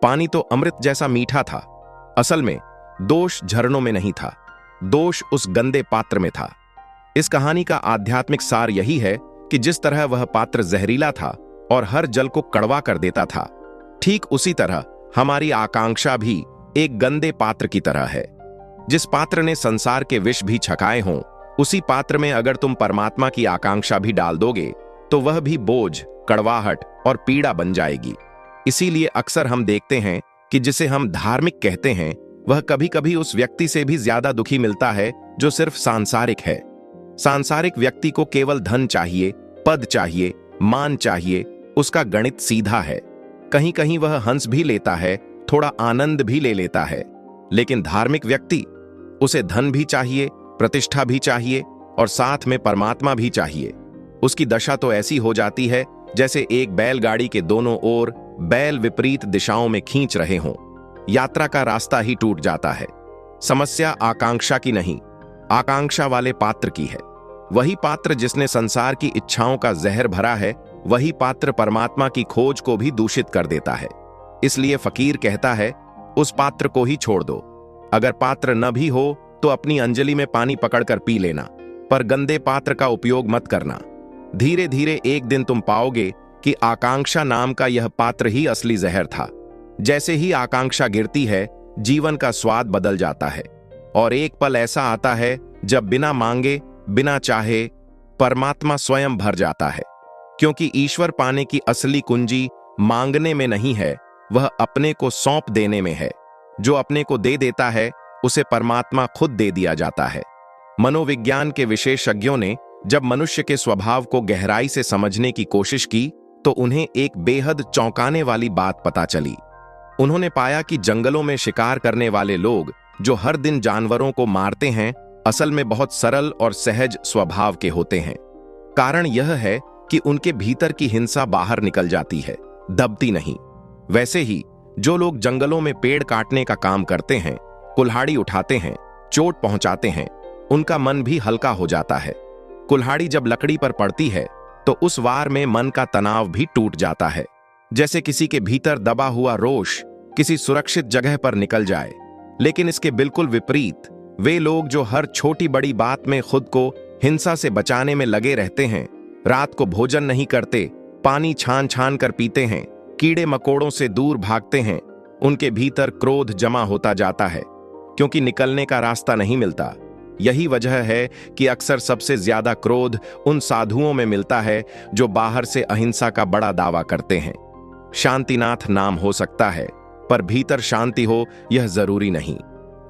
पानी तो अमृत जैसा मीठा था। असल में दोष झरनों में नहीं था, दोष उस गंदे पात्र में था। इस कहानी का आध्यात्मिक सार यही है कि जिस तरह वह पात्र जहरीला था और हर जल को कड़वा कर देता था, ठीक उसी तरह हमारी आकांक्षा भी एक गंदे पात्र की तरह है। जिस पात्र ने संसार के विष भी छकाए हों, उसी पात्र में अगर तुम परमात्मा की आकांक्षा भी डाल दोगे तो वह भी बोझ, कड़वाहट और पीड़ा बन जाएगी। इसीलिए अक्सर हम देखते हैं कि जिसे हम धार्मिक कहते हैं, वह कभी कभी उस व्यक्ति से भी ज्यादा दुखी मिलता है जो सिर्फ सांसारिक है। सांसारिक व्यक्ति को केवल धन चाहिए, पद चाहिए, मान चाहिए। उसका गणित सीधा है। कहीं कहीं वह हंस भी लेता है, थोड़ा आनंद भी ले लेता है। लेकिन धार्मिक व्यक्ति, उसे धन भी चाहिए, प्रतिष्ठा भी चाहिए और साथ में परमात्मा भी चाहिए। उसकी दशा तो ऐसी हो जाती है जैसे एक बैलगाड़ी के दोनों ओर बैल विपरीत दिशाओं में खींच रहे हों। यात्रा का रास्ता ही टूट जाता है। समस्या आकांक्षा की नहीं, आकांक्षा वाले पात्र की है। वही पात्र जिसने संसार की इच्छाओं का जहर भरा है, वही पात्र परमात्मा की खोज को भी दूषित कर देता है। इसलिए फकीर कहता है, उस पात्र को ही छोड़ दो। अगर पात्र न भी हो तो अपनी अंजलि में पानी पकड़कर पी लेना, पर गंदे पात्र का उपयोग मत करना। धीरे धीरे एक दिन तुम पाओगे कि आकांक्षा नाम का यह पात्र ही असली जहर था। जैसे ही आकांक्षा गिरती है, जीवन का स्वाद बदल जाता है और एक पल ऐसा आता है जब बिना मांगे, बिना चाहे परमात्मा स्वयं भर जाता है। क्योंकि ईश्वर पाने की असली कुंजी मांगने में नहीं है, वह अपने को सौंप देने में है। जो अपने को दे देता है, उसे परमात्मा खुद दे दिया जाता है। मनोविज्ञान के विशेषज्ञों ने जब मनुष्य के स्वभाव को गहराई से समझने की कोशिश की, तो उन्हें एक बेहद चौंकाने वाली बात पता चली। उन्होंने पाया कि जंगलों में शिकार करने वाले लोग जो हर दिन जानवरों को मारते हैं, असल में बहुत सरल और सहज स्वभाव के होते हैं। कारण यह है कि उनके भीतर की हिंसा बाहर निकल जाती है, दबती नहीं। वैसे ही जो लोग जंगलों में पेड़ काटने का काम करते हैं, कुल्हाड़ी उठाते हैं, चोट पहुंचाते हैं, उनका मन भी हल्का हो जाता है। कुल्हाड़ी जब लकड़ी पर पड़ती है तो उस वार में मन का तनाव भी टूट जाता है। जैसे किसी के भीतर दबा हुआ रोष किसी सुरक्षित जगह पर निकल जाए। लेकिन इसके बिल्कुल विपरीत वे लोग जो हर छोटी बड़ी बात में खुद को हिंसा से बचाने में लगे रहते हैं, रात को भोजन नहीं करते, पानी छान छान कर पीते हैं, कीड़े मकोड़ों से दूर भागते हैं, उनके भीतर क्रोध जमा होता जाता है क्योंकि निकलने का रास्ता नहीं मिलता। यही वजह है कि अक्सर सबसे ज्यादा क्रोध उन साधुओं में मिलता है जो बाहर से अहिंसा का बड़ा दावा करते हैं। शांतिनाथ नाम हो सकता है, पर भीतर शांति हो यह जरूरी नहीं।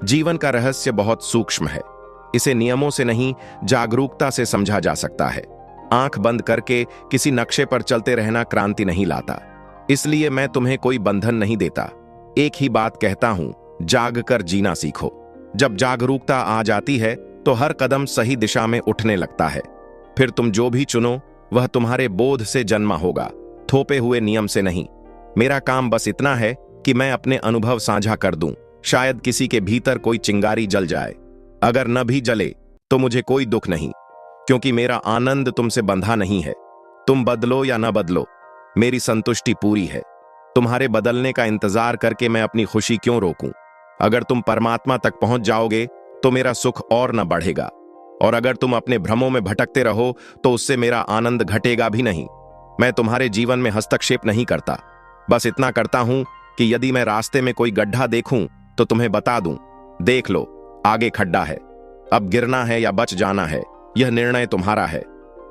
जीवन का रहस्य बहुत सूक्ष्म है। इसे नियमों से नहीं, जागरूकता से समझा जा सकता है। आंख बंद करके किसी नक्शे पर चलते रहना क्रांति नहीं लाता। इसलिए मैं तुम्हें कोई बंधन नहीं देता। एक ही बात कहता हूं, जाग कर जीना सीखो। जब जागरूकता आ जाती है तो हर कदम सही दिशा में उठने लगता है। फिर तुम जो भी चुनो वह तुम्हारे बोध से जन्मा होगा, थोपे हुए नियम से नहीं। मेरा काम बस इतना है कि मैं अपने अनुभव साझा कर दूं। शायद किसी के भीतर कोई चिंगारी जल जाए। अगर न भी जले तो मुझे कोई दुख नहीं, क्योंकि मेरा आनंद तुमसे बंधा नहीं है। तुम बदलो या न बदलो, मेरी संतुष्टि पूरी है। तुम्हारे बदलने का इंतजार करके मैं अपनी खुशी क्यों रोकूं? अगर तुम परमात्मा तक पहुंच जाओगे तो मेरा सुख और न बढ़ेगा, और अगर तुम अपने भ्रमों में भटकते रहो तो उससे मेरा आनंद घटेगा भी नहीं। मैं तुम्हारे जीवन में हस्तक्षेप नहीं करता, बस इतना करता हूं कि यदि मैं रास्ते में कोई गड्ढा देखूं तो तुम्हें बता दूं, देख लो, आगे खड्डा है। अब गिरना है या बच जाना है, यह निर्णय तुम्हारा है,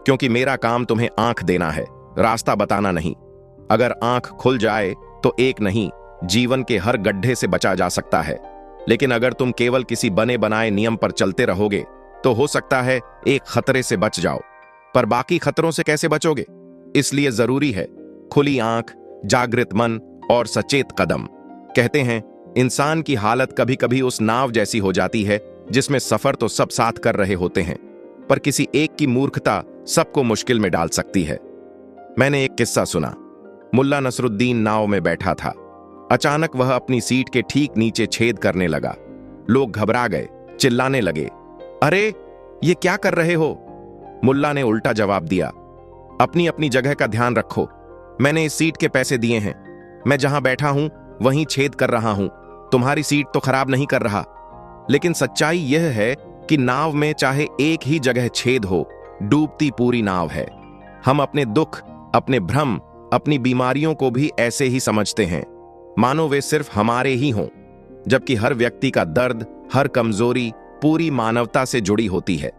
क्योंकि मेरा काम तुम्हें आंख देना है, रास्ता बताना नहीं। अगर आंख खुल जाए तो एक नहीं, जीवन के हर गड्ढे से बचा जा सकता है। लेकिन अगर तुम केवल किसी बने बनाए नियम पर चलते रहोगे तो हो सकता है एक खतरे से बच जाओ, पर बाकी खतरों से कैसे बचोगे? इसलिए जरूरी है खुली आंख, जागृत मन और सचेत कदम। कहते हैं इंसान की हालत कभी कभी उस नाव जैसी हो जाती है जिसमें सफर तो सब साथ कर रहे होते हैं, पर किसी एक की मूर्खता सबको मुश्किल में डाल सकती है। मैंने एक किस्सा सुना। मुल्ला नसरुद्दीन नाव में बैठा था। अचानक वह अपनी सीट के ठीक नीचे छेद करने लगा। लोग घबरा गए, चिल्लाने लगे, अरे ये क्या कर रहे हो? मुल्ला ने उल्टा जवाब दिया, अपनी अपनी जगह का ध्यान रखो। मैंने इस सीट के पैसे दिए हैं, मैं जहां बैठा हूं वहीं छेद कर रहा हूं, तुम्हारी सीट तो खराब नहीं कर रहा। लेकिन सच्चाई यह है कि नाव में चाहे एक ही जगह छेद हो, डूबती पूरी नाव है। हम अपने दुख, अपने भ्रम, अपनी बीमारियों को भी ऐसे ही समझते हैं, मानो वे सिर्फ हमारे ही हों, जबकि हर व्यक्ति का दर्द, हर कमजोरी पूरी मानवता से जुड़ी होती है।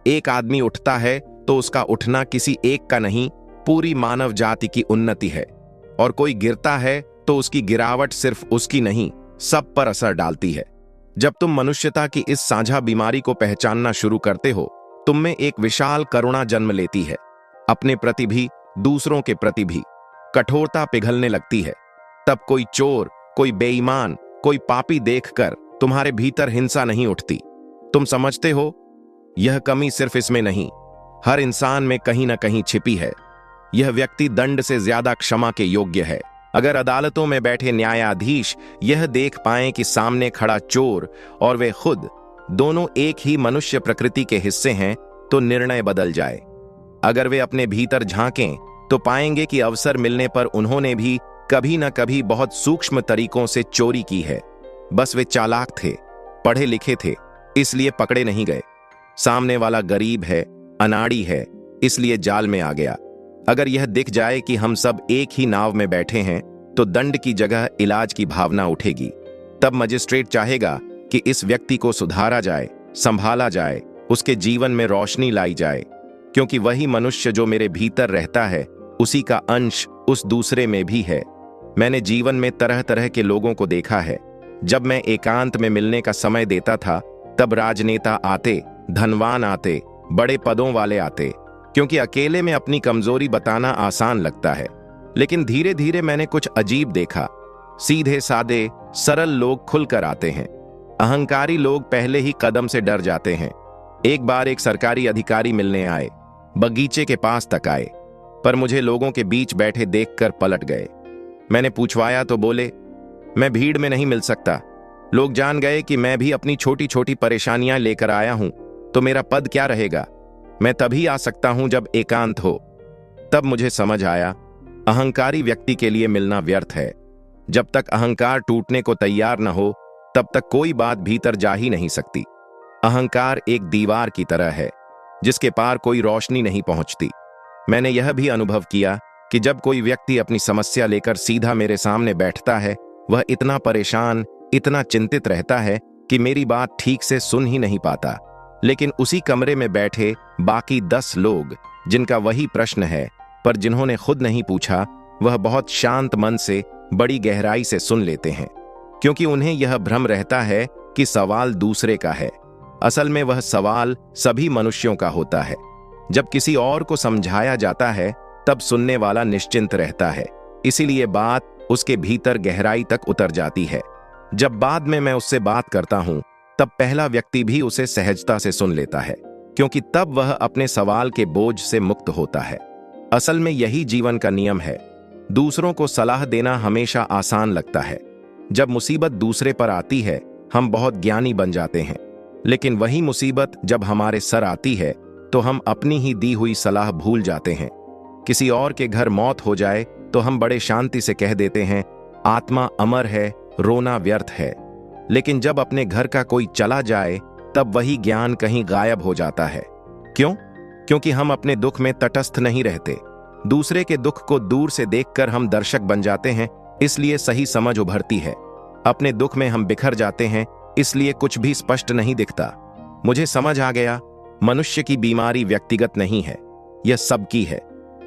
एक आदमी उठता है तो उसका उठना किसी एक का नहीं, पूरी मानव जाति की उन्नति है, और कोई गिरता है तो उसकी गिरावट सिर्फ उसकी नहीं, सब पर असर डालती है। जब तुम मनुष्यता की इस साझा बीमारी को पहचानना शुरू करते हो, तुम में एक विशाल करुणा जन्म लेती है। अपने प्रति भी, दूसरों के प्रति भी कठोरता पिघलने लगती है। तब कोई चोर, कोई बेईमान, कोई पापी देखकर तुम्हारे भीतर हिंसा नहीं उठती। तुम समझते हो यह कमी सिर्फ इसमें नहीं, हर इंसान में कहीं ना कहीं छिपी है। यह व्यक्ति दंड से ज्यादा क्षमा के योग्य है। अगर अदालतों में बैठे न्यायाधीश यह देख पाएं कि सामने खड़ा चोर और वे खुद दोनों एक ही मनुष्य प्रकृति के हिस्से हैं, तो निर्णय बदल जाए। अगर वे अपने भीतर झांकें तो पाएंगे कि अवसर मिलने पर उन्होंने भी कभी न कभी बहुत सूक्ष्म तरीकों से चोरी की है। बस वे चालाक थे, पढ़े लिखे थे, इसलिए पकड़े नहीं गए। सामने वाला गरीब है, अनाड़ी है, इसलिए जाल में आ गया। अगर यह दिख जाए कि हम सब एक ही नाव में बैठे हैं, तो दंड की जगह इलाज की भावना उठेगी। तब मजिस्ट्रेट चाहेगा कि इस व्यक्ति को सुधारा जाए, संभाला जाए, उसके जीवन में रोशनी लाई जाए, क्योंकि वही मनुष्य जो मेरे भीतर रहता है, उसी का अंश उस दूसरे में भी है। मैंने जीवन में तरह तरह के लोगों को देखा है। जब मैं एकांत में मिलने का समय देता था, तब राजनेता आते, धनवान आते, बड़े पदों वाले आते, क्योंकि अकेले में अपनी कमजोरी बताना आसान लगता है। लेकिन धीरे धीरे मैंने कुछ अजीब देखा। सीधे सादे सरल लोग खुलकर आते हैं, अहंकारी लोग पहले ही कदम से डर जाते हैं। एक बार एक सरकारी अधिकारी मिलने आए, बगीचे के पास तक आए, पर मुझे लोगों के बीच बैठे देखकर पलट गए। मैंने पूछवाया तो बोले, मैं भीड़ में नहीं मिल सकता। लोग जान गए कि मैं भी अपनी छोटी छोटी परेशानियां लेकर आया हूं, तो मेरा पद क्या रहेगा? मैं तभी आ सकता हूं जब एकांत हो। तब मुझे समझ आया, अहंकारी व्यक्ति के लिए मिलना व्यर्थ है। जब तक अहंकार टूटने को तैयार न हो, तब तक कोई बात भीतर जा ही नहीं सकती। अहंकार एक दीवार की तरह है, जिसके पार कोई रोशनी नहीं पहुंचती। मैंने यह भी अनुभव किया कि जब कोई व्यक्ति अपनी समस्या लेकर सीधा मेरे सामने बैठता है, वह इतना परेशान, इतना चिंतित रहता है कि मेरी बात ठीक से सुन ही नहीं पाता। लेकिन उसी कमरे में बैठे बाकी 10 लोग, जिनका वही प्रश्न है, पर जिन्होंने खुद नहीं पूछा, वह बहुत शांत मन से, बड़ी गहराई से सुन लेते हैं, क्योंकि उन्हें यह भ्रम रहता है कि सवाल दूसरे का है। असल में वह सवाल सभी मनुष्यों का होता है। जब किसी और को समझाया जाता है, तब सुनने वाला निश्चिंत रहता है, इसीलिए बात उसके भीतर गहराई तक उतर जाती है। जब बाद में मैं उससे बात करता हूं, तब पहला व्यक्ति भी उसे सहजता से सुन लेता है, क्योंकि तब वह अपने सवाल के बोझ से मुक्त होता है। असल में यही जीवन का नियम है। दूसरों को सलाह देना हमेशा आसान लगता है। जब मुसीबत दूसरे पर आती है, हम बहुत ज्ञानी बन जाते हैं। लेकिन वही मुसीबत जब हमारे सर आती है तो हम अपनी ही दी हुई सलाह भूल जाते हैं। किसी और के घर मौत हो जाए तो हम बड़े शांति से कह देते हैं, आत्मा अमर है, रोना व्यर्थ है। लेकिन जब अपने घर का कोई चला जाए तब वही ज्ञान कहीं गायब हो जाता है। क्यों? क्योंकि हम अपने दुख में तटस्थ नहीं रहते। दूसरे के दुख को दूर से देखकर हम दर्शक बन जाते हैं, इसलिए सही समझ उभरती है। अपने दुख में हम बिखर जाते हैं, इसलिए कुछ भी स्पष्ट नहीं दिखता। मुझे समझ आ गया, मनुष्य की बीमारी व्यक्तिगत नहीं है, यह सबकी है।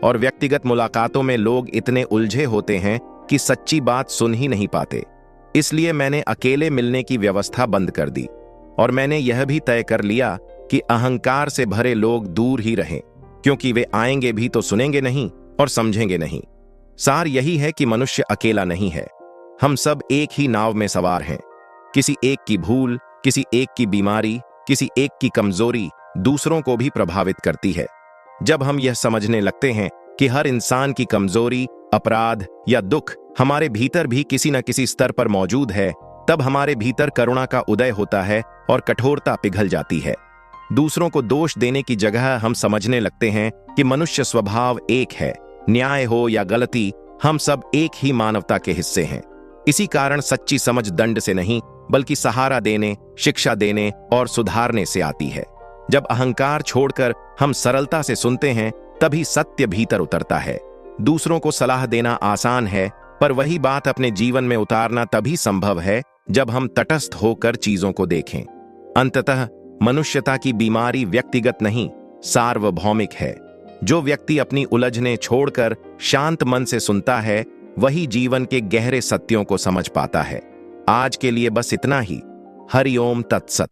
और व्यक्तिगत मुलाकातों में लोग इतने उलझे होते हैं कि सच्ची बात सुन ही नहीं पाते। इसलिए मैंने अकेले मिलने की व्यवस्था बंद कर दी और मैंने यह भी तय कर लिया कि अहंकार से भरे लोग दूर ही रहें, क्योंकि वे आएंगे भी तो सुनेंगे नहीं और समझेंगे नहीं। सार यही है कि मनुष्य अकेला नहीं है, हम सब एक ही नाव में सवार हैं। किसी एक की भूल, किसी एक की बीमारी, किसी एक की कमजोरी दूसरों को भी प्रभावित करती है। जब हम यह समझने लगते हैं कि हर इंसान की कमजोरी, अपराध या दुख हमारे भीतर भी किसी न किसी स्तर पर मौजूद है, तब हमारे भीतर करुणा का उदय होता है और कठोरता पिघल जाती है। दूसरों को दोष देने की जगह हम समझने लगते हैं कि मनुष्य स्वभाव एक है, न्याय हो या गलती, हम सब एक ही मानवता के हिस्से हैं। इसी कारण सच्ची समझ दंड से नहीं बल्कि सहारा देने, शिक्षा देने और सुधारने से आती है। जब अहंकार छोड़कर हम सरलता से सुनते हैं, तभी सत्य भीतर उतरता है। दूसरों को सलाह देना आसान है, पर वही बात अपने जीवन में उतारना तभी संभव है जब हम तटस्थ होकर चीजों को देखें। अंततः मनुष्यता की बीमारी व्यक्तिगत नहीं, सार्वभौमिक है। जो व्यक्ति अपनी उलझने छोड़कर शांत मन से सुनता है, वही जीवन के गहरे सत्यों को समझ पाता है। आज के लिए बस इतना ही। हरि ओम तत्सत।